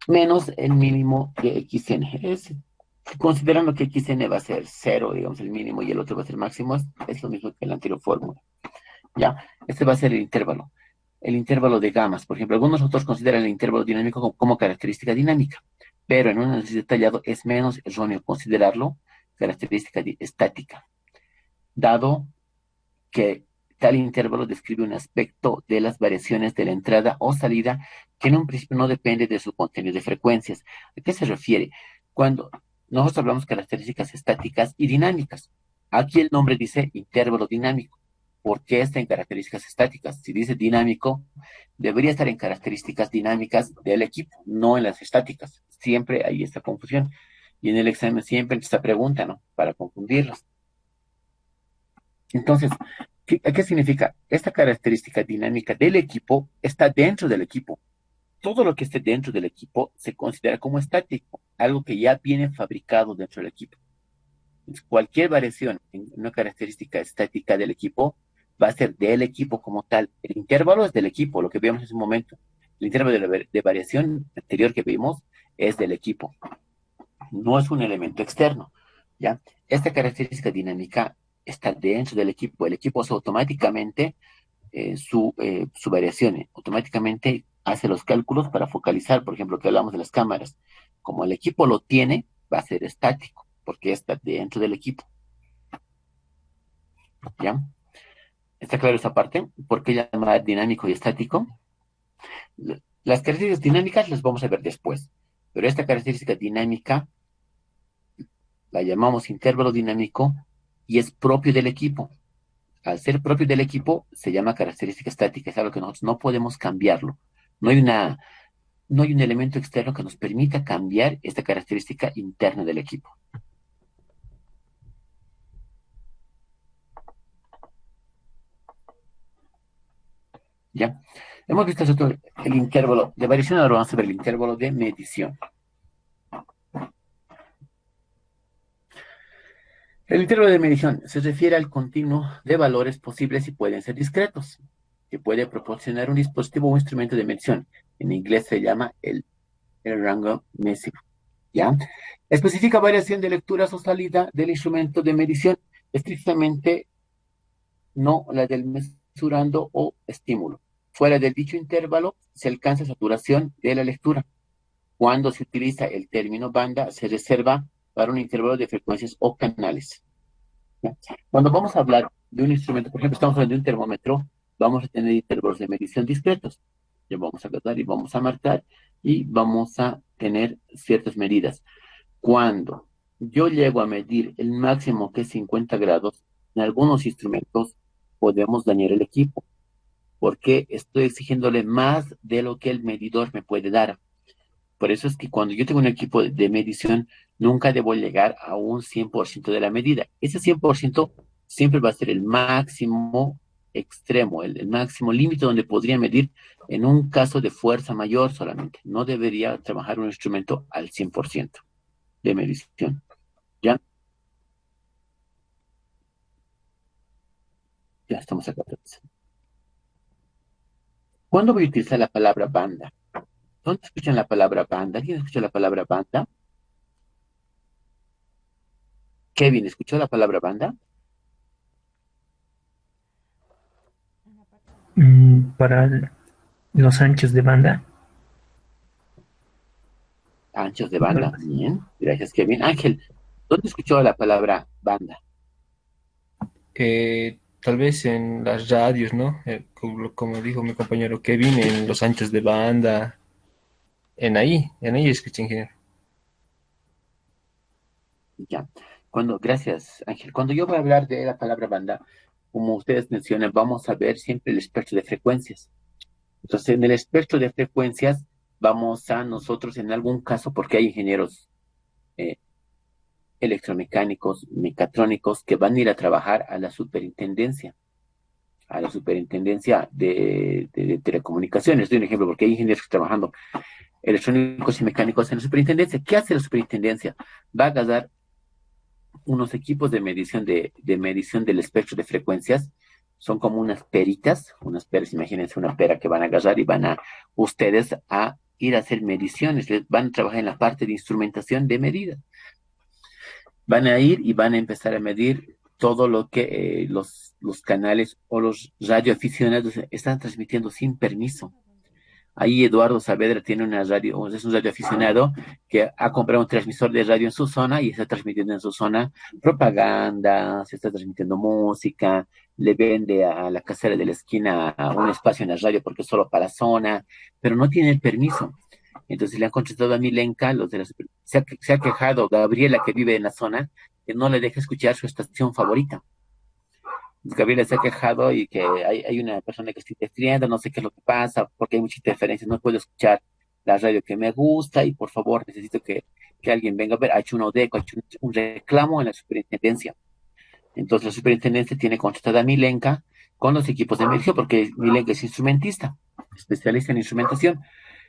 menos el mínimo de xn. Considerando que xn va a ser 0, digamos, el mínimo, y el otro va a ser máximo, es lo mismo que en la anterior fórmula. ¿Ya? Este va a ser el intervalo. El intervalo de gamas, por ejemplo, algunos autores consideran el intervalo dinámico como característica dinámica. pero en un análisis detallado es menos erróneo considerarlo característica estática, dado que tal intervalo describe un aspecto de las variaciones de la entrada o salida que en un principio no depende de su contenido de frecuencias. ¿A qué se refiere? Cuando nosotros hablamos de características estáticas y dinámicas, aquí el nombre dice intervalo dinámico. ¿Por qué está en características estáticas? Si dice dinámico, debería estar en características dinámicas del equipo, no en las estáticas. Siempre hay esta confusión. Y en el examen siempre esta pregunta, ¿no? Para confundirlos. Entonces, ¿qué significa? Esta característica dinámica del equipo está dentro del equipo. Todo lo que esté dentro del equipo se considera como estático, algo que ya viene fabricado dentro del equipo. Entonces, cualquier variación en una característica estática del equipo va a ser del equipo como tal. El intervalo es del equipo, lo que vimos en ese momento. El intervalo de variación anterior que vimos es del equipo. No es un elemento externo, ¿ya? Esta característica dinámica está dentro del equipo. El equipo hace automáticamente su variación. Automáticamente hace los cálculos para focalizar, por ejemplo, que hablamos de las cámaras. Como el equipo lo tiene, va a ser estático, porque está dentro del equipo. ¿Ya? ¿Está claro esa parte? ¿Por qué llamar dinámico y estático? Las características dinámicas las vamos a ver después, pero esta característica dinámica la llamamos intervalo dinámico y es propio del equipo. Al ser propio del equipo, se llama característica estática, es algo que nosotros no podemos cambiarlo. No hay un elemento externo que nos permita cambiar esta característica interna del equipo. ¿Ya? Hemos visto el intervalo de variación, ahora vamos a ver el intervalo de medición. El intervalo de medición se refiere al continuo de valores posibles y pueden ser discretos, que puede proporcionar un dispositivo o instrumento de medición. En inglés se llama el rango mesivo. ¿Ya? Especifica variación de lecturas o salida del instrumento de medición, estrictamente no la del mesurando o estímulo. Fuera del dicho intervalo se alcanza saturación de la lectura. Cuando se utiliza el término banda, se reserva para un intervalo de frecuencias o canales. ¿Ya? Cuando vamos a hablar de un instrumento, por ejemplo, estamos hablando de un termómetro, vamos a tener intervalos de medición discretos. Ya vamos a agarrar y vamos a marcar y vamos a tener ciertas medidas. Cuando yo llego a medir el máximo que es 50 grados, en algunos instrumentos podemos dañar el equipo, porque estoy exigiéndole más de lo que el medidor me puede dar. Por eso es que cuando yo tengo un equipo de medición, nunca debo llegar a un 100% de la medida. Ese 100% siempre va a ser el máximo extremo, el máximo límite donde podría medir en un caso de fuerza mayor solamente. No debería trabajar un instrumento al 100% de medición. ¿Ya? Ya estamos acá. ¿Cuándo voy a utilizar la palabra banda? ¿Dónde escuchan la palabra banda? ¿Alguien escucha la palabra banda? Kevin, ¿escuchó la palabra banda? Para los anchos de banda. Anchos de banda. Bien, gracias, Kevin. Ángel, ¿dónde escuchó la palabra banda? Tal vez en las radios, ¿no? Como dijo mi compañero Kevin, en los anchos de banda, en ahí escuché, ingeniero. Ya. Gracias, Ángel. Cuando yo voy a hablar de la palabra banda, como ustedes mencionan, vamos a ver siempre el espectro de frecuencias. Entonces, en el espectro de frecuencias, vamos a nosotros, en algún caso, porque hay ingenieros electromecánicos, mecatrónicos, que van a ir a trabajar a la superintendencia de telecomunicaciones. Doy un ejemplo, porque hay ingenieros trabajando electrónicos y mecánicos en la superintendencia. ¿Qué hace la superintendencia? Va a agarrar unos equipos de medición medición del espectro de frecuencias. Son como unas peritas, imagínense una pera que van a agarrar y van a ustedes a ir a hacer mediciones, van a trabajar en la parte de instrumentación de medida. Van a ir y van a empezar a medir todo lo que los canales o los radioaficionados están transmitiendo sin permiso. Ahí Eduardo Saavedra tiene una radio, es un radio aficionado que ha comprado un transmisor de radio en su zona y está transmitiendo en su zona propaganda, se está transmitiendo música, le vende a la casera de la esquina un espacio en la radio porque es solo para la zona, pero no tiene el permiso. Entonces le han contratado a Milenka, se ha quejado Gabriela, que vive en la zona, que no le deja escuchar su estación favorita. Gabriela se ha quejado y que hay una persona que está interfiriendo, no sé qué es lo que pasa, porque hay mucha interferencia, no puedo escuchar la radio que me gusta y por favor necesito que alguien venga a ver. Ha hecho un ODECO, ha hecho un reclamo en la superintendencia. Entonces la superintendencia tiene contratada a Milenka con los equipos de emergencia, porque Milenka es instrumentista, especialista en instrumentación.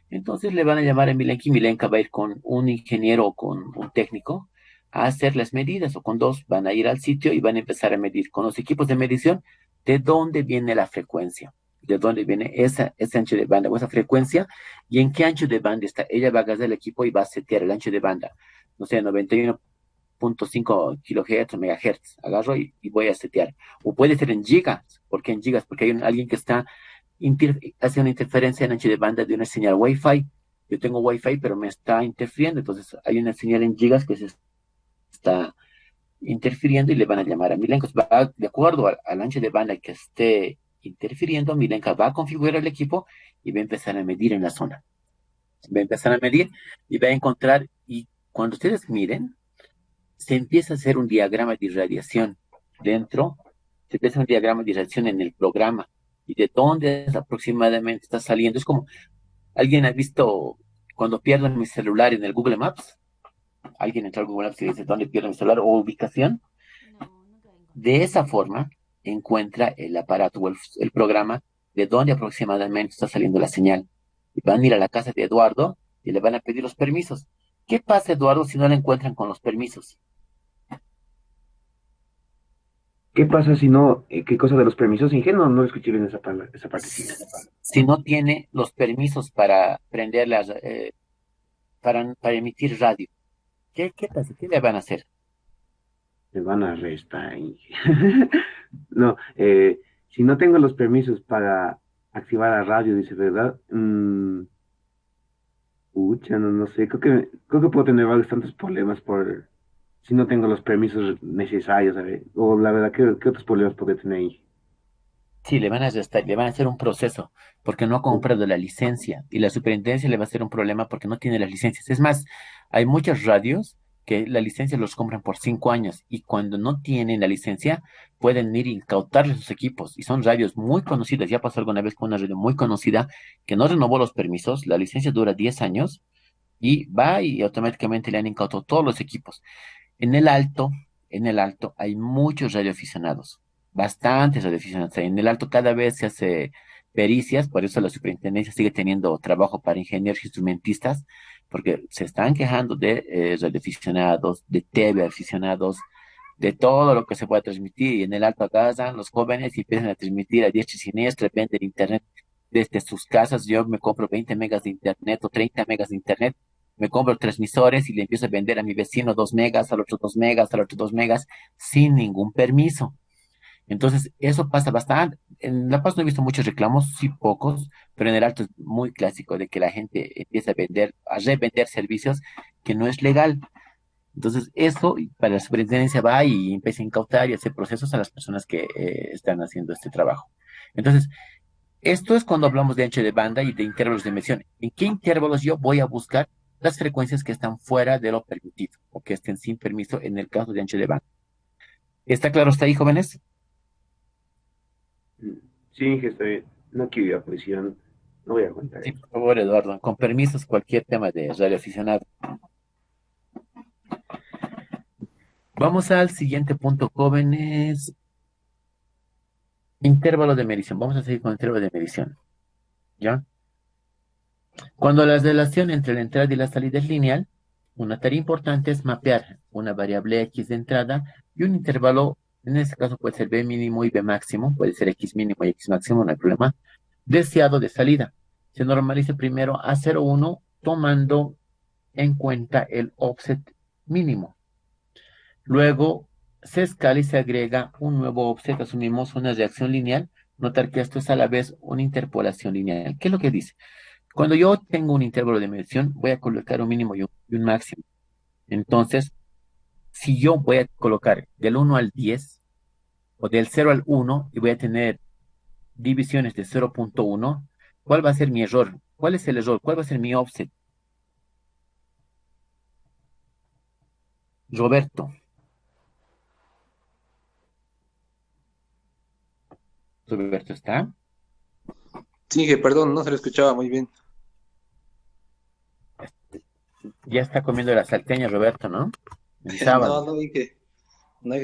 Entonces le van a llamar a Milenka y Milenka va a ir con un ingeniero o con un técnico a hacer las medidas, o con dos van a ir al sitio y van a empezar a medir con los equipos de medición de dónde viene la frecuencia, de dónde viene ese ancho de banda o esa frecuencia y en qué ancho de banda está. Ella va a agarrar el equipo y va a setear el ancho de banda, no sé, 91.5 kilohertz o megahertz, agarro y voy a setear. O puede ser en gigas, ¿por qué en gigas? Porque hay alguien que está hace una interferencia en ancho de banda de una señal Wi-Fi. Yo tengo Wi-Fi, pero me está interfiriendo, entonces hay una señal en gigas que se está interfiriendo y le van a llamar a Milenka. Va de acuerdo al ancho de banda que esté interfiriendo, Milenka va a configurar el equipo y va a empezar a medir en la zona. Va a empezar a medir y va a encontrar, y cuando ustedes miren, se empieza a hacer un diagrama de irradiación dentro, se empieza un diagrama de irradiación en el programa y de dónde aproximadamente está saliendo. Es como, ¿alguien ha visto cuando pierdo mi celular en el Google Maps? ¿Alguien entra al Google Maps y dice dónde pierdo mi celular o ubicación? De esa forma encuentra el aparato o el programa de dónde aproximadamente está saliendo la señal. Y van a ir a la casa de Eduardo y le van a pedir los permisos. ¿Qué pasa, Eduardo, si no la encuentran con los permisos? ¿Qué pasa si no? ¿Qué cosa de los permisos? Ingenuo, no escuché bien esa partecita. Si no tiene los permisos para prender para emitir radio, ¿qué pasa? ¿Qué le van a hacer? Me van a arrestar. No, si no tengo los permisos para activar la radio, dice, ¿verdad? Pucha, no sé, creo que puedo tener bastantes problemas por si no tengo los permisos necesarios, ¿sabes? O la verdad, ¿qué otros problemas puedo tener ahí? Sí, le van a arrestar, le van a hacer un proceso porque no ha comprado la licencia y la superintendencia le va a hacer un problema porque no tiene las licencias. Es más, hay muchas radios que la licencia los compran por 5 años y cuando no tienen la licencia pueden ir y incautarles sus equipos y son radios muy conocidas. Ya pasó alguna vez con una radio muy conocida que no renovó los permisos, la licencia dura 10 años y va y automáticamente le han incautado todos los equipos. En el Alto, en el Alto hay muchos radioaficionados, bastantes radioaficionados. En el Alto cada vez se hace pericias, por eso la superintendencia sigue teniendo trabajo para ingenieros e instrumentistas, porque se están quejando de radioaficionados, de TV aficionados, de todo lo que se pueda transmitir. Y en el Alto agarran los jóvenes y empiezan a transmitir a diestra y siniestra, venden internet desde sus casas. Yo me compro 20 megas de internet o 30 megas de internet, me compro transmisores y le empiezo a vender a mi vecino 2 megas, al otro 2 megas, al otro 2 megas, sin ningún permiso. Entonces, eso pasa bastante. En La Paz no he visto muchos reclamos, sí pocos, pero en el Alto es muy clásico de que la gente empieza a vender, a revender servicios que no es legal. Entonces, eso para la superintendencia va y empieza a incautar y hacer procesos a las personas que están haciendo este trabajo. Entonces, esto es cuando hablamos de ancho de banda y de intervalos de emisión. ¿En qué intervalos yo voy a buscar las frecuencias que están fuera de lo permitido o que estén sin permiso en el caso de ancho de banda? ¿Está claro hasta ahí, jóvenes? Sí, que estoy, no quiero ir a prisión, no voy a aguantar Sí, eso. por favor, Eduardo. Con permisos, cualquier tema de radio aficionado. Vamos al siguiente punto, jóvenes. Intervalo de medición. Vamos a seguir con el intervalo de medición. ¿Ya? Cuando la relación entre la entrada y la salida es lineal, una tarea importante es mapear una variable X de entrada y un intervalo, en este caso puede ser B mínimo y B máximo, puede ser X mínimo y X máximo, no hay problema, deseado de salida. Se normaliza primero a 0,1 tomando en cuenta el offset mínimo. Luego se escala y se agrega un nuevo offset, asumimos una reacción lineal, notar que esto es a la vez una interpolación lineal. ¿Qué es lo que dice? Cuando yo tengo un intervalo de medición, voy a colocar un mínimo y un máximo. Entonces, si yo voy a colocar del 1 al 10 o del 0 al 1 y voy a tener divisiones de 0.1, ¿cuál va a ser mi error? ¿Cuál es el error? ¿Cuál va a ser mi offset? Roberto. Roberto está. Sí, que perdón, no se lo escuchaba muy bien. Ya está comiendo la salteña, Roberto, ¿no? El No, sábado. no dije,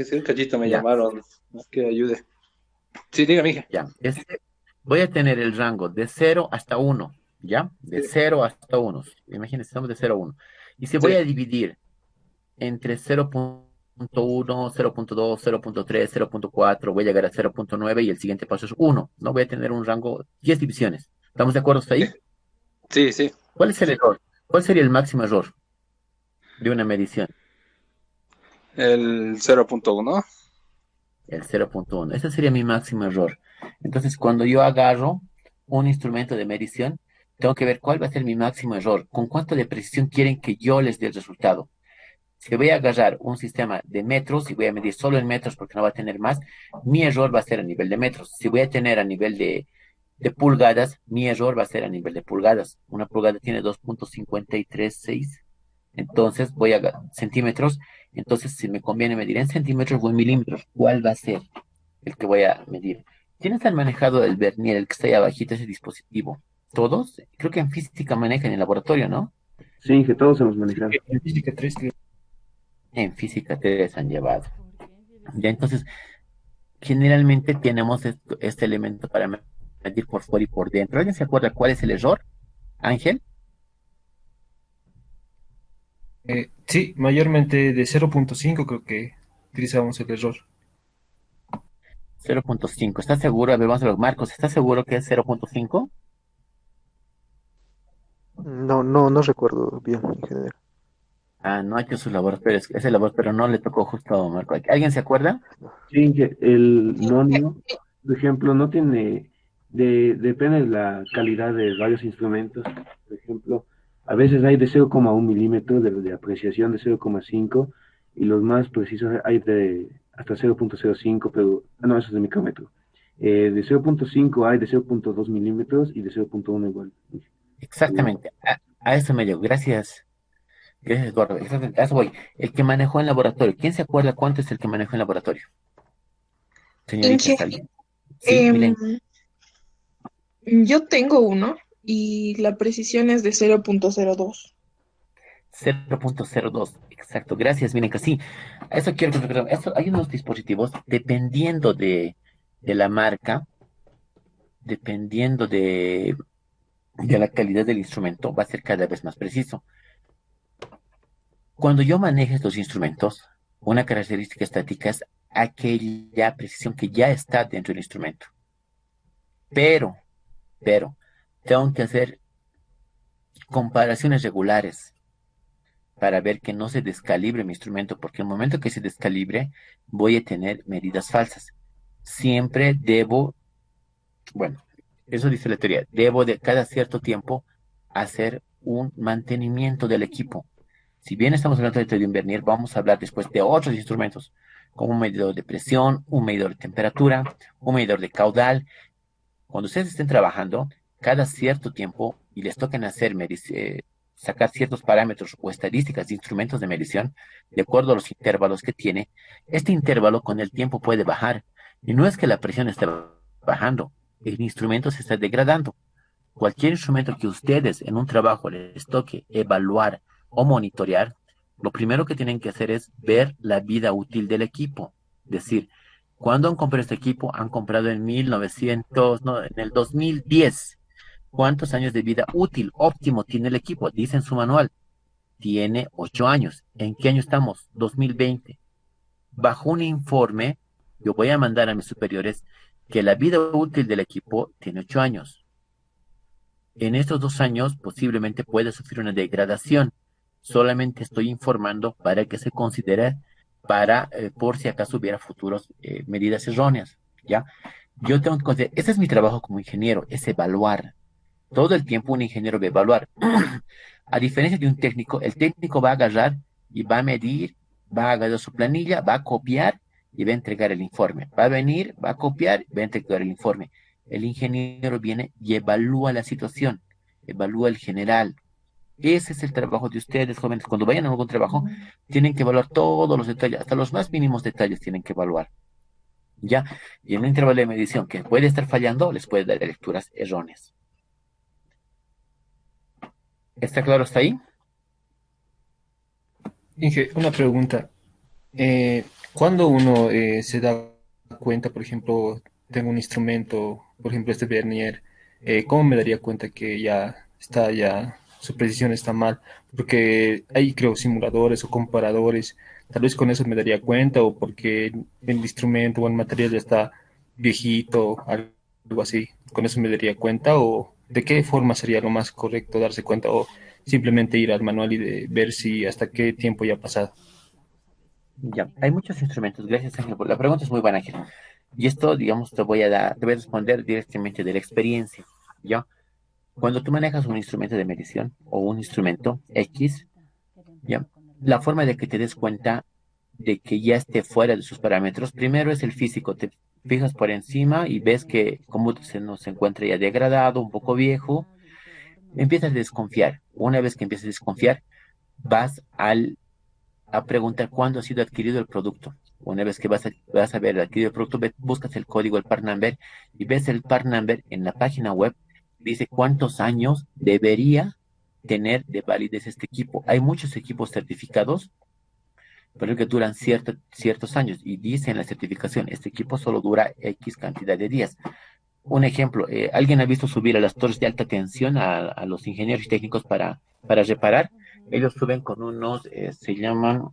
sí, un cachito me Ya, llamaron, no, que ayude. Sí, dígame, hija. ya. Voy a tener el rango de 0 hasta 1, ¿ya? De Sí, 0 hasta 1. Imagínense, estamos de 0 a 1. Y si voy sí. a dividir entre 0.1, 0.2, 0.3, 0.4, voy a llegar a 0.9 y el siguiente paso es 1. No voy a tener un rango 10 divisiones. ¿Estamos de acuerdo hasta ahí? Sí, sí. ¿Cuál es el error? ¿Cuál sería el máximo error de una medición? El 0.1. El 0.1. Ese sería mi máximo error. Entonces, cuando yo agarro un instrumento de medición, tengo que ver cuál va a ser mi máximo error, con cuánto de precisión quieren que yo les dé el resultado. Si voy a agarrar un sistema de metros y voy a medir solo en metros porque no va a tener más, mi error va a ser a nivel de metros. Si voy a tener a nivel de pulgadas, mi error va a ser a nivel de pulgadas. Una pulgada tiene 2.536, entonces voy a centímetros. Entonces, si me conviene medir en centímetros o en milímetros, ¿cuál va a ser el que voy a medir? ¿Quiénes han manejado el vernier, el que está ahí abajito, ese dispositivo? ¿Todos? Creo que en física manejan en el laboratorio, ¿no? Sí, que todos hemos manejado. En física 3, En física 3 han llevado. Ya entonces, generalmente tenemos este elemento para medir por fuera y por dentro. ¿Alguien se acuerda cuál es el error, Ángel? sí, mayormente de 0.5 creo que utilizábamos el error. 0.5. ¿Estás seguro? A ver, vamos a ver. Marcos, ¿estás seguro que es 0.5? No recuerdo bien en general. Ah, no, hay que sus laboratorios. Ese laboratorio no le tocó justo a Marco. ¿Alguien se acuerda? Sí, que el nonio, por ejemplo, no tiene, depende de la calidad de varios instrumentos. Por ejemplo, a veces hay de 0,1 milímetro de apreciación de 0,5 y los más precisos hay de hasta 0,05, pero no, eso es de micrómetro. De 0,5 hay de 0,2 milímetros y de 0,1 igual. Exactamente. A eso me dio. Gracias. Gracias, Eduardo. Exactamente. A eso voy. El que manejó en laboratorio. ¿Quién se acuerda cuánto es el que manejó en laboratorio? Señorita, Inge, ¿está bien? Sí, em, Milen. yo tengo uno y la precisión es de 0.02. 0.02, exacto. Gracias, miren que sí. Eso quiero que hay unos dispositivos, dependiendo de la marca, dependiendo de la calidad del instrumento, va a ser cada vez más preciso. Cuando yo manejo estos instrumentos, una característica estática es aquella precisión que ya está dentro del instrumento. Pero, tengo que hacer comparaciones regulares para ver que no se descalibre mi instrumento, porque en el momento que se descalibre, voy a tener medidas falsas. Siempre debo, bueno, eso dice la teoría, debo de cada cierto tiempo hacer un mantenimiento del equipo. Si bien estamos hablando de un vernier, vamos a hablar después de otros instrumentos, como un medidor de presión, un medidor de temperatura, un medidor de caudal. Cuando ustedes estén trabajando, cada cierto tiempo y les toquen sacar ciertos parámetros o estadísticas de instrumentos de medición, de acuerdo a los intervalos que tiene, este intervalo con el tiempo puede bajar. Y no es que la presión esté bajando, el instrumento se está degradando. Cualquier instrumento que ustedes en un trabajo les toque evaluar o monitorear, lo primero que tienen que hacer es ver la vida útil del equipo. Decir, ¿cuándo han comprado este equipo? Han comprado en 1900, no, en el 2010. ¿Cuántos años de vida útil óptimo tiene el equipo? Dice en su manual. Tiene 8 años. ¿En qué año estamos? 2020. Bajo un informe, yo voy a mandar a mis superiores que la vida útil del equipo tiene 8 años. En estos 2 años posiblemente puede sufrir una degradación. Solamente estoy informando para que se considere por si acaso hubiera futuros medidas erróneas, ¿ya? Yo tengo que considerar, ese es mi trabajo como ingeniero, es evaluar. Todo el tiempo un ingeniero va a evaluar. A diferencia de un técnico, el técnico va a agarrar y va a medir, va a agarrar su planilla, va a copiar y va a entregar el informe. Va a venir, va a copiar y va a entregar el informe. El ingeniero viene y evalúa la situación, evalúa el general. Ese es el trabajo de ustedes, jóvenes. Cuando vayan a algún trabajo, tienen que evaluar todos los detalles, hasta los más mínimos detalles tienen que evaluar. ¿Ya? Y en un intervalo de medición que puede estar fallando, les puede dar lecturas erróneas. ¿Está claro hasta ahí? Inge, una pregunta. ¿Cuándo uno se da cuenta, por ejemplo, tengo un instrumento, por ejemplo, este vernier, ¿cómo me daría cuenta que su precisión está mal? Porque hay, creo, simuladores o comparadores, tal vez con eso me daría cuenta, o porque el instrumento o el material ya está viejito, algo así, con eso me daría cuenta, o de qué forma sería lo más correcto darse cuenta, o simplemente ir al manual y ver si hasta qué tiempo ya ha pasado. Ya, hay muchos instrumentos. Gracias, Ángel. La pregunta es muy buena, Ángel. Y esto, digamos, te voy a responder directamente de la experiencia. ¿Ya? Cuando tú manejas un instrumento de medición o un instrumento X, ¿ya? La forma de que te des cuenta de que ya esté fuera de sus parámetros, primero es el físico. Te fijas por encima y ves que como se nos encuentra ya degradado, un poco viejo, empiezas a desconfiar. Una vez que empiezas a desconfiar, vas a preguntar cuándo ha sido adquirido el producto. Una vez que vas a ver adquirido el producto, buscas el código, el part number, y ves el part number en la página web, dice cuántos años debería tener de validez este equipo. Hay muchos equipos certificados, pero que duran ciertos años, y dice en la certificación, este equipo solo dura X cantidad de días. Un ejemplo, ¿alguien ha visto subir a las torres de alta tensión a los ingenieros técnicos para reparar? Ellos suben con unos, se llaman,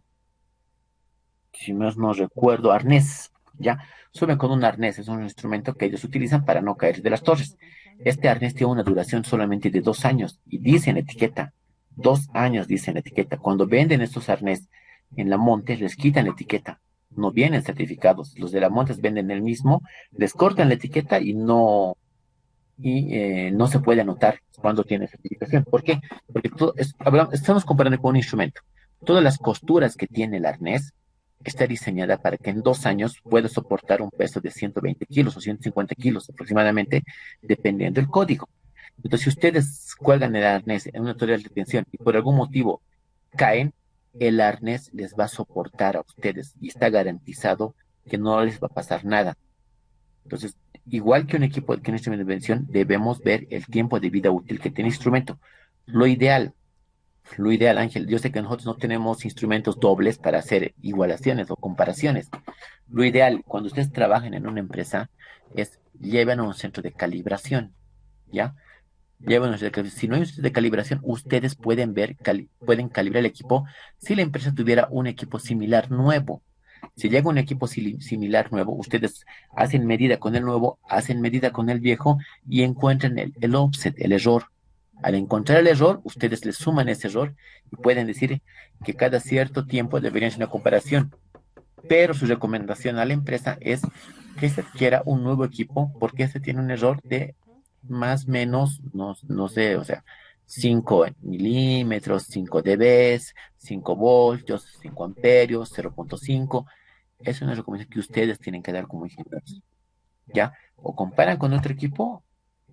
si más no recuerdo, arnés, ¿ya? Suben con un arnés, es un instrumento que ellos utilizan para no caer de las torres. Este arnés tiene una duración solamente de 2 años y dice en la etiqueta, 2 años dice en la etiqueta. Cuando venden estos arnés en la Montes, les quitan la etiqueta, no vienen certificados. Los de la Montes venden el mismo, les cortan la etiqueta y no se puede anotar cuando tiene certificación. ¿Por qué? Porque estamos comparando con un instrumento. Todas las costuras que tiene el arnés está diseñada para que en 2 años pueda soportar un peso de 120 kilos o 150 kilos aproximadamente, dependiendo del código. Entonces, si ustedes cuelgan el arnés en una torre de tensión y por algún motivo caen, el arnés les va a soportar a ustedes y está garantizado que no les va a pasar nada. Entonces, igual que un equipo, que un instrumento de medición, debemos ver el tiempo de vida útil que tiene el instrumento. Lo ideal, lo ideal, Ángel, yo sé que nosotros no tenemos instrumentos dobles para hacer igualaciones o comparaciones. Lo ideal, cuando ustedes trabajen en una empresa, es lleven a un centro de calibración, ¿ya? Lleven a un centro de calibración. Si no hay un centro de calibración, ustedes pueden pueden calibrar el equipo si la empresa tuviera un equipo similar nuevo. Si llega un equipo similar nuevo, ustedes hacen medida con el nuevo, hacen medida con el viejo y encuentran el offset, el error. Al encontrar el error, ustedes le suman ese error y pueden decir que cada cierto tiempo deberían hacer una comparación. Pero su recomendación a la empresa es que se adquiera un nuevo equipo porque este tiene un error de más o menos, no sé, o sea, 5 milímetros, 5 dB, 5 voltios, 5 amperios, 0,5. Es una recomendación que ustedes tienen que dar como ingenieros. ¿Ya? O comparan con otro equipo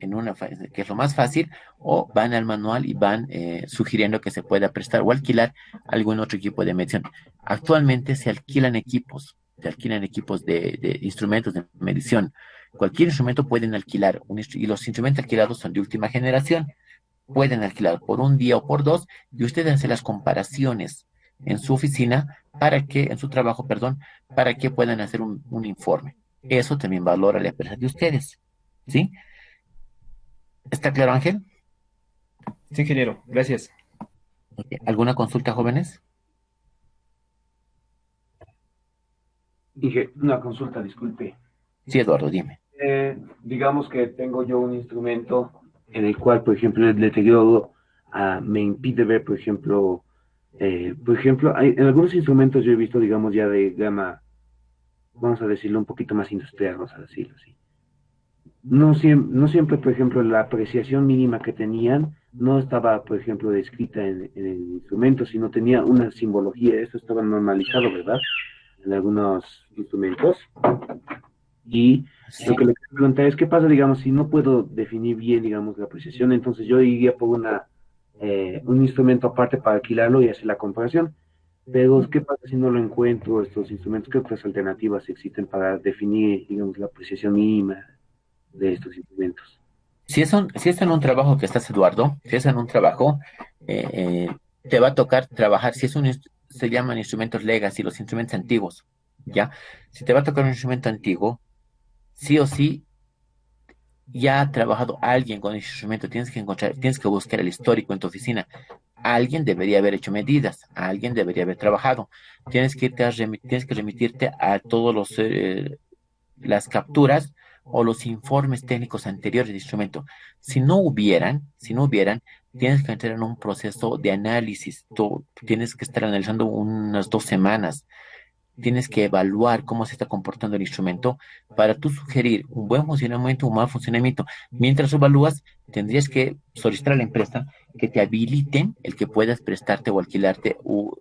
en una fase que es lo más fácil, o van al manual y van sugiriendo que se pueda prestar o alquilar algún otro equipo de medición. Actualmente se alquilan equipos de instrumentos de medición. Cualquier instrumento pueden alquilar, y los instrumentos alquilados son de última generación. Pueden alquilar por un día o por dos, y ustedes hacen las comparaciones en su oficina en su trabajo, perdón, para que puedan hacer un informe. Eso también valora la empresa de ustedes. ¿Sí? ¿Está claro, Ángel? Sí, ingeniero, gracias. Ok. ¿Alguna consulta, jóvenes? Dije, una consulta, disculpe. Sí, Eduardo, dime. Digamos que tengo yo un instrumento en el cual, por ejemplo, el deterioro me impide ver, por ejemplo, en algunos instrumentos yo he visto, digamos, ya de gama, vamos a decirlo, un poquito más industrial, vamos a decirlo así. no siempre, por ejemplo, la apreciación mínima que tenían no estaba, por ejemplo, descrita en el instrumento, sino tenía una simbología. Esto estaba normalizado, ¿verdad? En algunos instrumentos. Y lo que le quiero preguntar es, ¿qué pasa, digamos, si no puedo definir bien, digamos, la apreciación? Entonces yo iría por un instrumento aparte para alquilarlo y hacer la comparación. Pero, ¿qué pasa si no lo encuentro, estos instrumentos? ¿Qué otras alternativas existen para definir, digamos, la apreciación mínima de estos instrumentos? Si es en un trabajo que estás, Eduardo, si es en un trabajo, te va a tocar trabajar, si es se llaman instrumentos legacy, los instrumentos antiguos, ¿ya? Si te va a tocar un instrumento antiguo, sí o sí, ya ha trabajado alguien con ese instrumento, tienes que buscar el histórico en tu oficina. Alguien debería haber hecho medidas, alguien debería haber trabajado. Tienes que remitirte a todos las capturas o los informes técnicos anteriores del instrumento. Si no hubieran, tienes que entrar en un proceso de análisis. Tú tienes que estar analizando unas 2 semanas. Tienes que evaluar cómo se está comportando el instrumento para tú sugerir un buen funcionamiento o un mal funcionamiento. Mientras evalúas, tendrías que solicitar a la empresa que te habiliten el que puedas prestarte o alquilarte.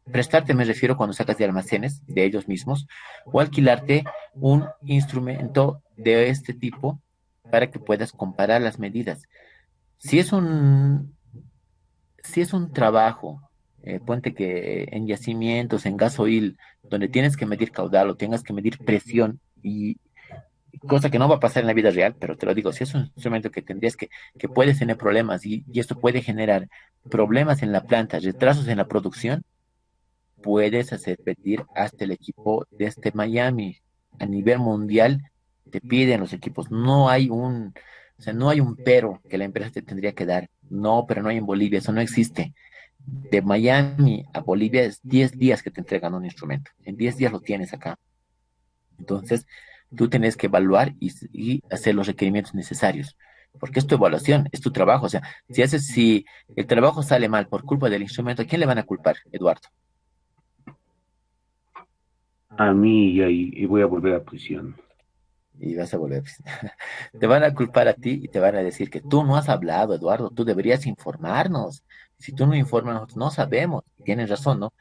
Prestarte me refiero cuando sacas de almacenes de ellos mismos o alquilarte un instrumento de este tipo para que puedas comparar las medidas. Si es un si es un trabajo, ponte que en yacimientos, en gasoil, donde tienes que medir caudal o tengas que medir presión, y cosa que no va a pasar en la vida real, pero te lo digo, si es un instrumento que puedes tener problemas y esto puede generar problemas en la planta, retrasos en la producción, puedes hacer pedir hasta el equipo de Miami. A nivel mundial te piden los equipos. O sea, no hay un pero que la empresa te tendría que dar. No, pero no hay en Bolivia, eso no existe. De Miami a Bolivia es 10 días que te entregan un instrumento. En 10 días lo tienes acá. Entonces, tú tienes que evaluar y hacer los requerimientos necesarios. Porque es tu evaluación, es tu trabajo. O sea, si el trabajo sale mal por culpa del instrumento, ¿a quién le van a culpar, Eduardo? A mí y voy a volver a prisión. Y vas a volver. Te van a culpar a ti y te van a decir que tú no has hablado, Eduardo, tú deberías informarnos. Si tú no informas, nosotros no sabemos. Tienes razón, ¿no?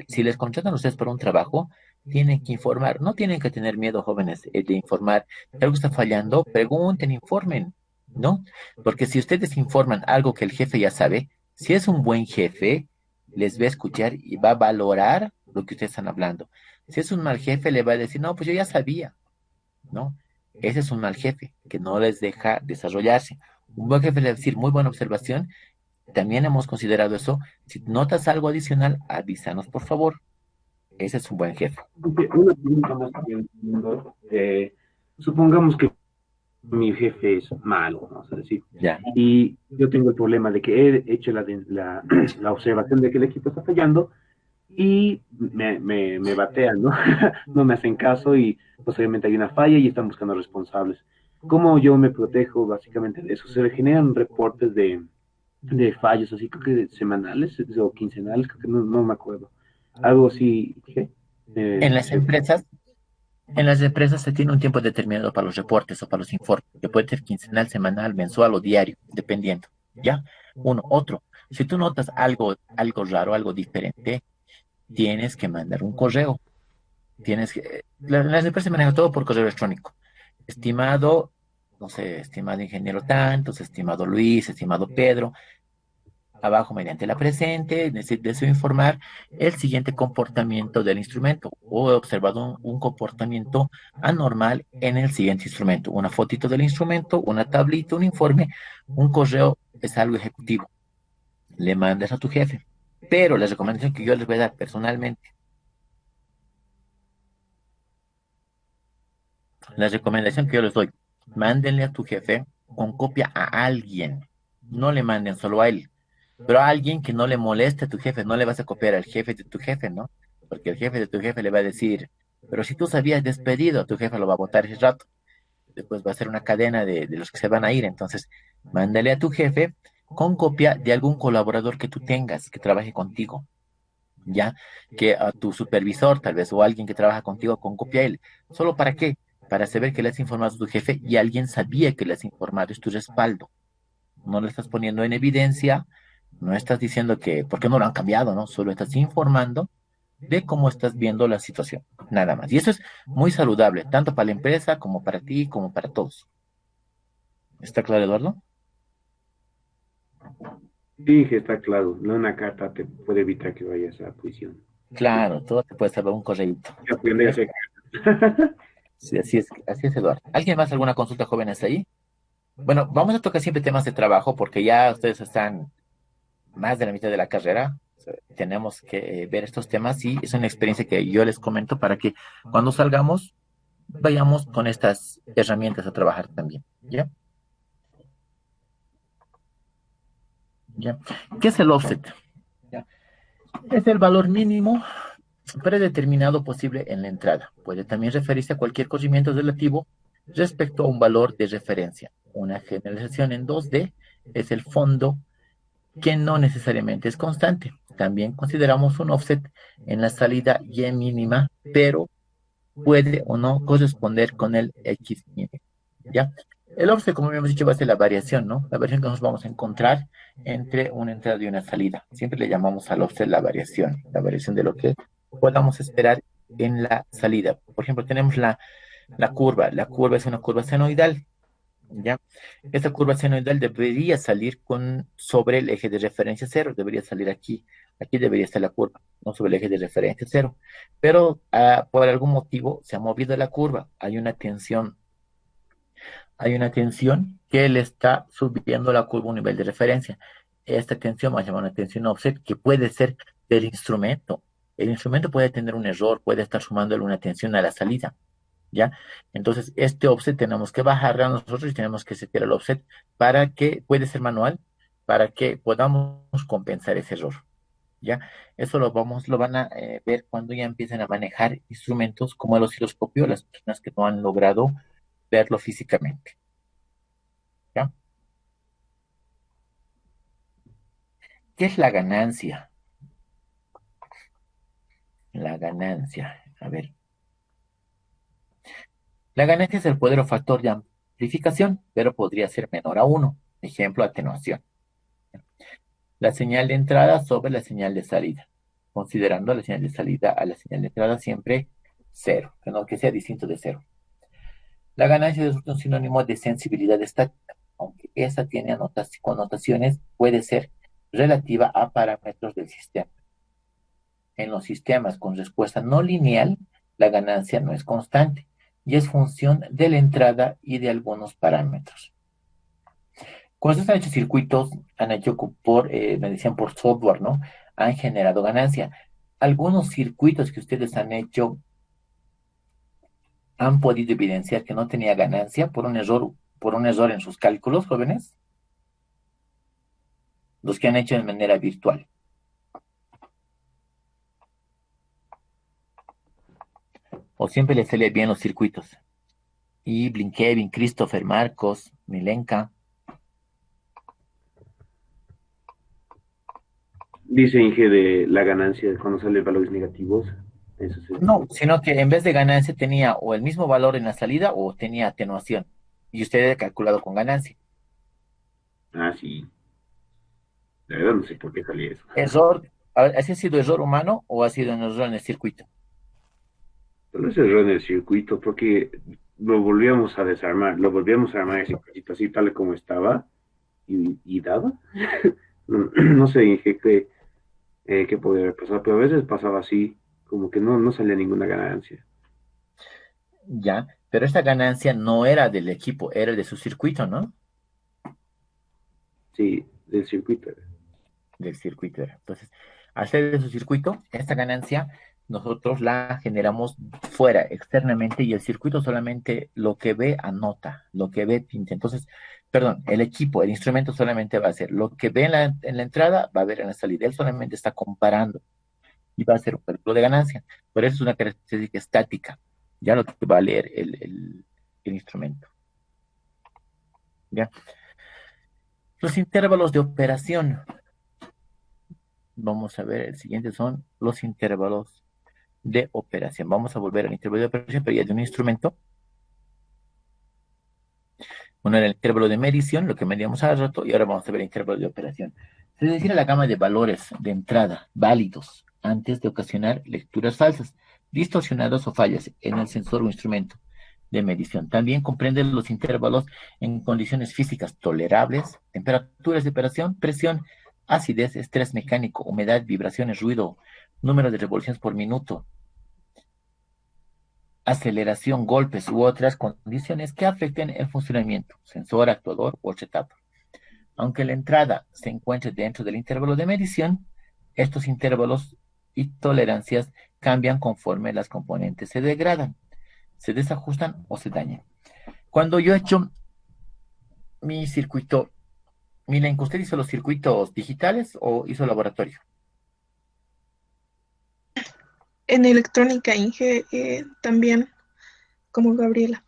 Si les contratan a ustedes por un trabajo, tienen que informar. No tienen que tener miedo, jóvenes, de informar. Si algo está fallando, pregunten, informen, ¿no? Porque si ustedes informan algo que el jefe ya sabe, si es un buen jefe, les va a escuchar y va a valorar lo que ustedes están hablando. Si es un mal jefe, le va a decir, no, pues yo ya sabía, ¿no? Ese es un mal jefe que no les deja desarrollarse. Un buen jefe le va a decir, muy buena observación, también hemos considerado eso. Si notas algo adicional, avísanos, por favor. Ese es un buen jefe. Una pregunta más que entiendo. Supongamos que mi jefe es malo, vamos a decir. Ya. Y yo tengo el problema de que he hecho la observación de que el equipo está fallando y me batean, ¿no? No me hacen caso y posteriormente hay una falla y están buscando responsables. ¿Cómo yo me protejo básicamente de eso? Se generan reportes de fallos, así creo que semanales o quincenales, creo que no me acuerdo. Algo así, ¿qué? En las empresas, en las empresas se tiene un tiempo determinado para los reportes o para los informes, que puede ser quincenal, semanal, mensual o diario, dependiendo. ¿Ya? Uno, otro. Si tú notas algo raro, algo diferente, tienes que mandar un correo. Las empresas manejan todo por correo electrónico. Estimado, no sé, estimado ingeniero tantos, estimado Luis, estimado Pedro, abajo mediante la presente, deseo informar el siguiente comportamiento del instrumento o he observado un comportamiento anormal en el siguiente instrumento. Una fotito del instrumento, una tablita, un informe, un correo es algo ejecutivo. Le mandas a tu jefe. Pero la recomendación que yo les voy a dar personalmente, la recomendación que yo les doy, mándenle a tu jefe con copia a alguien. No le manden solo a él, pero a alguien que no le moleste a tu jefe. No le vas a copiar al jefe de tu jefe, ¿no? Porque el jefe de tu jefe le va a decir, pero si tú sabías despedido, tu jefe lo va a votar ese rato. Después va a ser una cadena de los que se van a ir. Entonces, mándale a tu jefe con copia de algún colaborador que tú tengas, que trabaje contigo. Ya que a tu supervisor tal vez o alguien que trabaja contigo con copia a él. ¿Solo para qué? para saber que le has informado a tu jefe y alguien sabía que le has informado, es tu respaldo. No lo estás poniendo en evidencia, no estás diciendo que, ¿por qué no lo han cambiado? ¿No? Solo estás informando de cómo estás viendo la situación, nada más. Y eso es muy saludable, tanto para la empresa como para ti, como para todos. ¿Está claro, Eduardo? Sí, que está claro. No, una carta te puede evitar que vayas a prisión. Claro, todo te puede salvar un correíto. Y aprender a hacer. Sí, así es, Eduardo. ¿Alguien más alguna consulta, jóvenes, ahí? Bueno, vamos a tocar siempre temas de trabajo porque ya ustedes están más de la mitad de la carrera. O sea, tenemos que ver estos temas y es una experiencia que yo les comento para que cuando salgamos vayamos con estas herramientas a trabajar también. ¿Ya? ¿Ya? ¿Qué es el offset? ¿Ya? Es el valor mínimo predeterminado posible en la entrada. Puede también referirse a cualquier corrimiento relativo respecto a un valor de referencia. Una generalización en 2D es el fondo que no necesariamente es constante. También consideramos un offset en la salida Y mínima, pero puede o no corresponder con el X mínimo. ¿Ya? El offset, como habíamos dicho, va a ser la variación, ¿no? La variación que nos vamos a encontrar entre una entrada y una salida. Siempre le llamamos al offset la variación de lo que podamos esperar en la salida. Por ejemplo, tenemos la curva. La curva es una curva senoidal, ¿ya? Esta curva senoidal debería salir sobre el eje de referencia cero, debería salir aquí. Aquí debería estar la curva, no sobre el eje de referencia cero. Pero por algún motivo se ha movido la curva. Hay una tensión que le está subiendo la curva a un nivel de referencia. Esta tensión va a llamar una tensión offset que puede ser del instrumento. El instrumento puede tener un error, puede estar sumándole una tensión a la salida. ¿Ya? Entonces, este offset tenemos que bajarlo a nosotros y tenemos que setear el offset para que, puede ser manual, para que podamos compensar ese error. ¿Ya? Eso lo van a ver cuando ya empiecen a manejar instrumentos como el osciloscopio, las personas que no han logrado verlo físicamente. ¿Ya? ¿Qué es la ganancia? La ganancia. A ver. La ganancia es el poder o factor de amplificación, pero podría ser menor a 1. Ejemplo, atenuación. La señal de entrada sobre la señal de salida, considerando la señal de salida a la señal de entrada siempre cero, que sea distinto de cero. La ganancia es un sinónimo de sensibilidad estática, aunque esa tiene connotaciones, puede ser relativa a parámetros del sistema. En los sistemas con respuesta no lineal, la ganancia no es constante y es función de la entrada y de algunos parámetros. Cuando se han hecho circuitos, han hecho me decían por software, ¿no? Han generado ganancia. Algunos circuitos que ustedes han hecho han podido evidenciar que no tenía ganancia por un error en sus cálculos, jóvenes. Los que han hecho de manera virtual. O siempre les salía bien los circuitos. Y Kevin, Christopher, Marcos, Milenka. Dice Inge de la ganancia cuando sale valores negativos. Eso sí. No, sino que en vez de ganancia tenía o el mismo valor en la salida o tenía atenuación. Y usted ha calculado con ganancia. Ah, sí. La verdad no sé por qué salía eso. Error, ¿así ha sido error humano o ha sido un error en el circuito? Pero ese error en el circuito, porque lo volvíamos a desarmar, lo volvíamos a armar ese circuito así tal como estaba y daba. No sé Inge, qué podría haber pasado, pero a veces pasaba así, como que no salía ninguna ganancia. Ya, pero esta ganancia no era del equipo, era de su circuito, ¿no? Sí, del circuito. Del circuito era. Entonces, al ser de su circuito, esta ganancia nosotros la generamos fuera, externamente, y el circuito solamente lo que ve anota, lo que ve pinta. Entonces, perdón, el instrumento solamente va a hacer lo que ve en la entrada, va a ver en la salida. Él solamente está comparando y va a hacer un cálculo de ganancia. Por eso es una característica estática, ya lo que va a leer el instrumento. ¿Ya? Los intervalos de operación. Vamos a ver, el siguiente son los intervalos de operación. Vamos a volver al intervalo de operación, pero ya de un instrumento. Uno era el intervalo de medición, lo que medíamos hace rato, y ahora vamos a ver el intervalo de operación. Se define la gama de valores de entrada válidos antes de ocasionar lecturas falsas, distorsionadas o fallas en el sensor o instrumento de medición. También comprende los intervalos en condiciones físicas tolerables, temperaturas de operación, presión, acidez, estrés mecánico, humedad, vibraciones, ruido, número de revoluciones por minuto, aceleración, golpes u otras condiciones que afecten el funcionamiento, sensor, actuador u otra etapa. Aunque la entrada se encuentre dentro del intervalo de medición, estos intervalos y tolerancias cambian conforme las componentes se degradan, se desajustan o se dañan. Cuando yo he hecho mi circuito, miren, ¿usted hizo los circuitos digitales o hizo laboratorio? En electrónica, Inge, también, como Gabriela.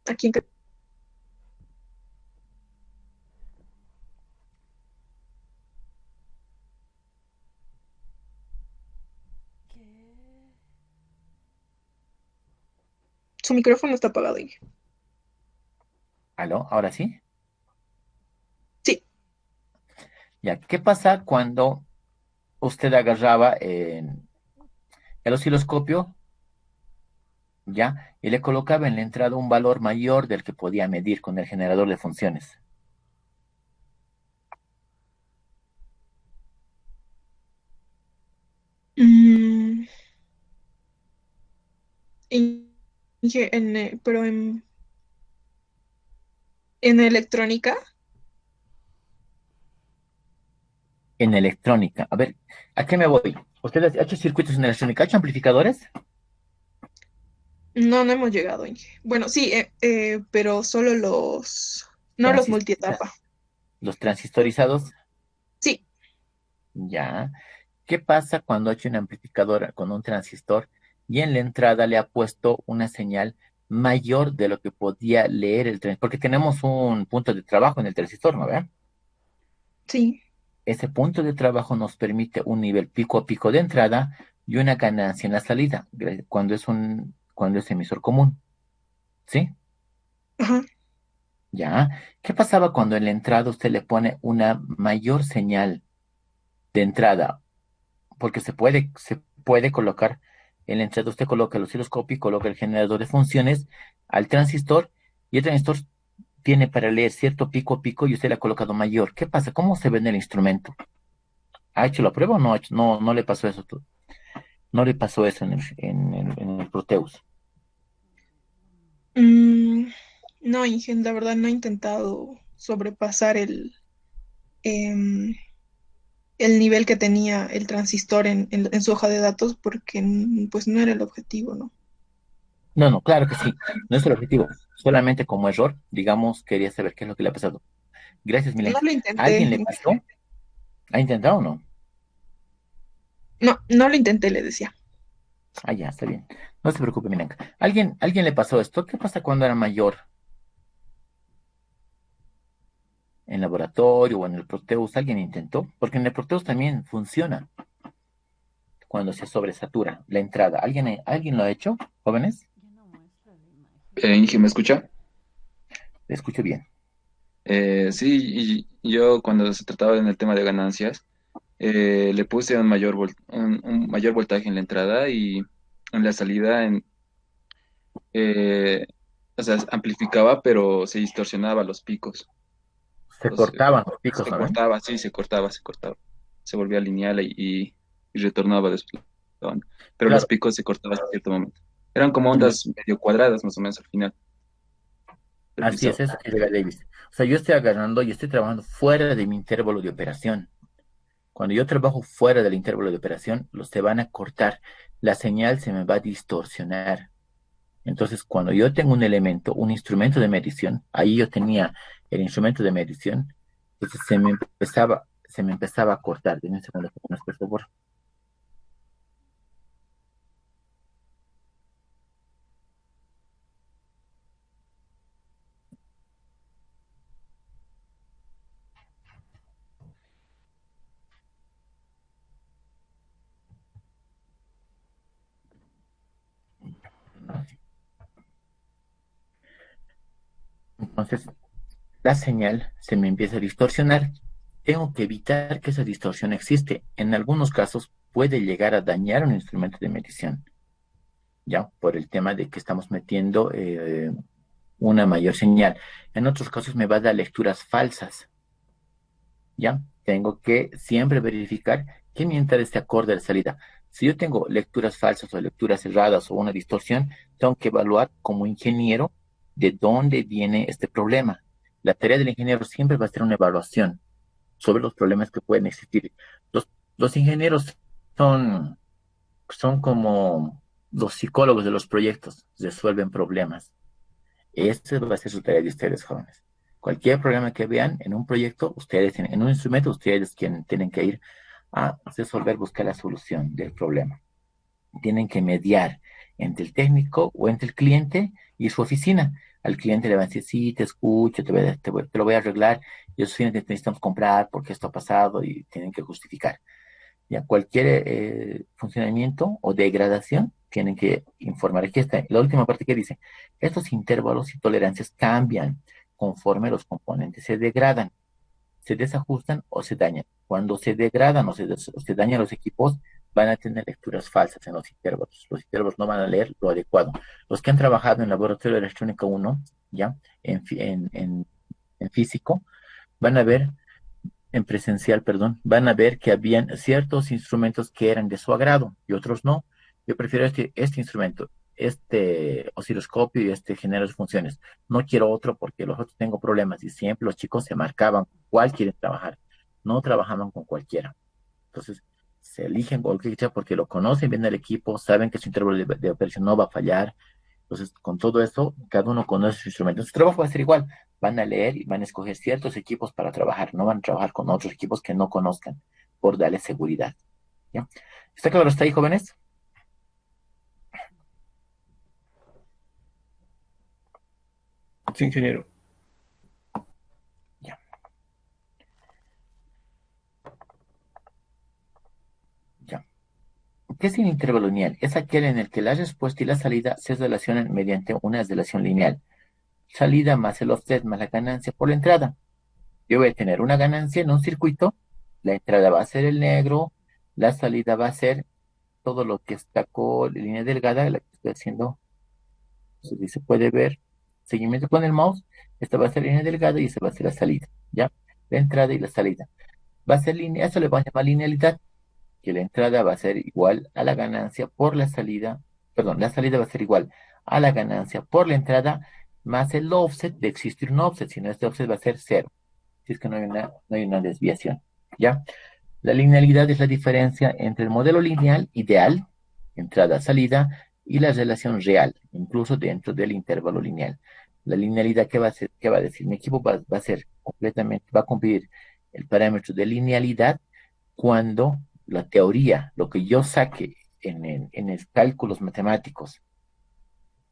Aquí en su micrófono está apagado, Inge. ¿Aló? ¿Ahora sí? Sí. Ya, ¿qué pasa cuando usted agarraba el osciloscopio, ya, y le colocaba en la entrada un valor mayor del que podía medir con el generador de funciones? Mm, Inge, pero en electrónica, En electrónica. A ver, ¿a qué me voy? ¿Usted ha hecho circuitos en electrónica? ¿Ha hecho amplificadores? no hemos llegado, Inge. Bueno, sí, pero solo no los Transis- multietapa. los transistorizados, Sí. ya. ¿Qué pasa cuando ha hecho un amplificador con un transistor y en la entrada le ha puesto una señal mayor de lo que podía leer el transistor? Porque tenemos un punto de trabajo en el transistor, ¿no ve? Sí. Ese punto de trabajo nos permite un nivel pico a pico de entrada y una ganancia en la salida, cuando es emisor común. ¿Sí? Ajá. Ya. ¿Qué pasaba cuando en la entrada usted le pone una mayor señal de entrada? Porque se puede colocar en la entrada, usted coloca el osciloscopio y coloca el generador de funciones al transistor y el transistor tiene para leer cierto pico a pico y usted le ha colocado mayor. ¿Qué pasa? ¿Cómo se ve en el instrumento? ¿Ha hecho la prueba o no, no le pasó eso? No le pasó eso en el Proteus. Mm, no, Inge, la verdad no he intentado sobrepasar em, el nivel que tenía el transistor en su hoja de datos porque pues no era el objetivo, ¿no? No, no, claro que sí. No es el objetivo. Solamente como error, digamos, quería saber qué es lo que le ha pasado. Gracias, No Milenka. lo ¿A intenté, alguien le Inge. pasó? ¿Ha intentado o no? No, no lo intenté, le decía. Ah, ya, está bien. No se preocupe, Milenka. ¿Alguien le pasó esto? ¿Qué pasa cuando era mayor en laboratorio o en el Proteus? ¿Alguien intentó? Porque en el Proteus también funciona cuando se sobresatura la entrada. ¿Alguien lo ha hecho, jóvenes? Inge, ¿me escucha? Le escucho bien. Sí, y yo cuando se trataba en el tema de ganancias, le puse un mayor voltaje en la entrada y en la salida, eh, o sea, amplificaba, pero se distorsionaba los picos. Se Entonces, cortaban los picos, se ¿no ven? cortaba, sí, se cortaba. Se volvía lineal y retornaba después. Pero los Claro, picos se cortaban en cierto momento. Eran como en el- ondas medio cuadradas, más o menos, al final del así pisado. es, eso que llega Davis. O sea, yo estoy agarrando y estoy trabajando fuera de mi intervalo de operación. Cuando yo trabajo fuera del intervalo de operación, los se van a cortar, la señal se me va a distorsionar. Entonces, cuando yo tengo un elemento, un instrumento de medición, ahí yo tenía el instrumento de medición, entonces se me empezaba a cortar. Deme un segundo, por favor. Entonces, la señal se me empieza a distorsionar. Tengo que evitar que esa distorsión existe. En algunos casos puede llegar a dañar un instrumento de medición, ya, por el tema de que estamos metiendo una mayor señal. En otros casos me va a dar lecturas falsas, ya. Tengo que siempre verificar que mi entrada esté acorde a la salida. Si yo tengo lecturas falsas o lecturas erradas o una distorsión, tengo que evaluar como ingeniero de dónde viene este problema. La tarea del ingeniero siempre va a ser una evaluación sobre los problemas que pueden existir. Los ingenieros son, son como los psicólogos de los proyectos, resuelven problemas. Esa va a ser su tarea de ustedes, jóvenes. Cualquier problema que vean en un proyecto, ustedes, en un instrumento, ustedes quienes tienen que ir a resolver, buscar la solución del problema. Tienen que mediar entre el técnico o entre el cliente y su oficina. Al cliente le van a decir, sí, te escucho, te lo voy a arreglar, y eso necesitamos comprar porque esto ha pasado y tienen que justificar. Ya cualquier funcionamiento o degradación tienen que informar. Aquí está la última parte que dice, estos intervalos y tolerancias cambian conforme los componentes se degradan, se desajustan o se dañan. Cuando se degradan o se dañan los equipos, van a tener lecturas falsas en los intervalos. Los intervalos no van a leer lo adecuado. Los que han trabajado en Laboratorio de Electrónica 1, ya, en físico, van a ver en presencial, perdón, van a ver que habían ciertos instrumentos que eran de su agrado y otros no. Yo prefiero este instrumento, este osciloscopio y este generador de funciones. No quiero otro porque los otros tengo problemas y siempre los chicos se marcaban cuál quieren trabajar. No trabajaban con cualquiera. Entonces, se eligen cualquiera porque lo conocen bien el equipo, saben que su intervalo de operación no va a fallar. Entonces, con todo eso, cada uno conoce su instrumento. Su trabajo va a ser igual. Van a leer y van a escoger ciertos equipos para trabajar. No van a trabajar con otros equipos que no conozcan por darles seguridad. ¿Ya? ¿Está claro hasta ahí, jóvenes? Sí, ingeniero. Ya. Ya. ¿Qué es un intervalo lineal? Es aquel en el que la respuesta y la salida se relacionan mediante una relación lineal. Salida más el offset más la ganancia por la entrada. Yo voy a tener una ganancia en un circuito, la entrada va a ser el negro, la salida va a ser todo lo que está con línea delgada, la que estoy haciendo, si se puede ver, seguimiento con el mouse, esta va a ser línea delgada y esta va a ser la salida, ¿ya? La entrada y la salida. Va a ser línea, eso le vamos a llamar linealidad, que la entrada va a ser igual a la ganancia por la salida, perdón, la salida va a ser igual a la ganancia por la entrada más el offset de existir un offset, si no este offset va a ser cero, si es que no hay una desviación, ¿ya? La linealidad es la diferencia entre el modelo lineal ideal, entrada-salida, y la relación real, incluso dentro del intervalo lineal. La linealidad, ¿qué va a hacer? ¿Qué va a decir? Mi equipo va a ser completamente, va a cumplir el parámetro de linealidad cuando la teoría, lo que yo saque en el cálculos matemáticos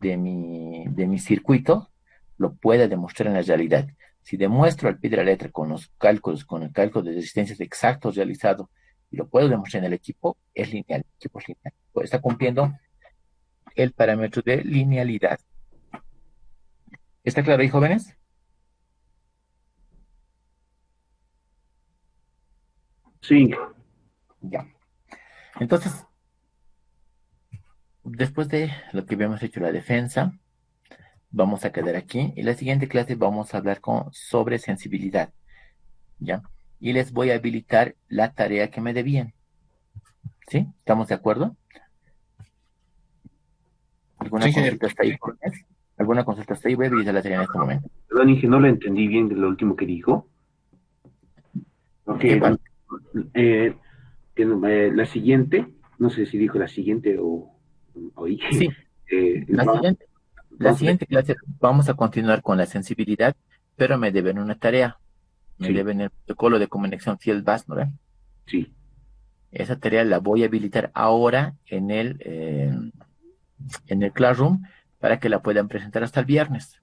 de mi circuito, lo pueda demostrar en la realidad. Si demuestro al pie de la letra con los cálculos, con el cálculo de resistencias exactos realizado, y lo puedo demostrar en el equipo, es lineal. El equipo es lineal. Pues está cumpliendo el parámetro de linealidad. ¿Está claro ahí, jóvenes? Sí. Ya. Entonces, después de lo que habíamos hecho la defensa, vamos a quedar aquí. Y la siguiente clase vamos a hablar sobre sensibilidad. ¿Ya? Y les voy a habilitar la tarea que me debían. ¿Sí? ¿Estamos de acuerdo? ¿Alguna Sí, ingeniero. consulta hasta ahí, jóvenes? ¿Alguna consulta hasta ahí? Voy a habilitar la tarea en este momento. Perdón, Inge, no lo entendí bien de lo último que dijo. ¿Qué Okay, pasa? eh, la siguiente, no sé si dijo la siguiente o dije, Sí, la siguiente, la vamos a ver. siguiente clase vamos a continuar con la sensibilidad, pero me deben una tarea. Me Sí, deben el protocolo de comunicación Field Bus, ¿no ve? sí. Esa tarea la voy a habilitar ahora en el Classroom para que la puedan presentar hasta el viernes.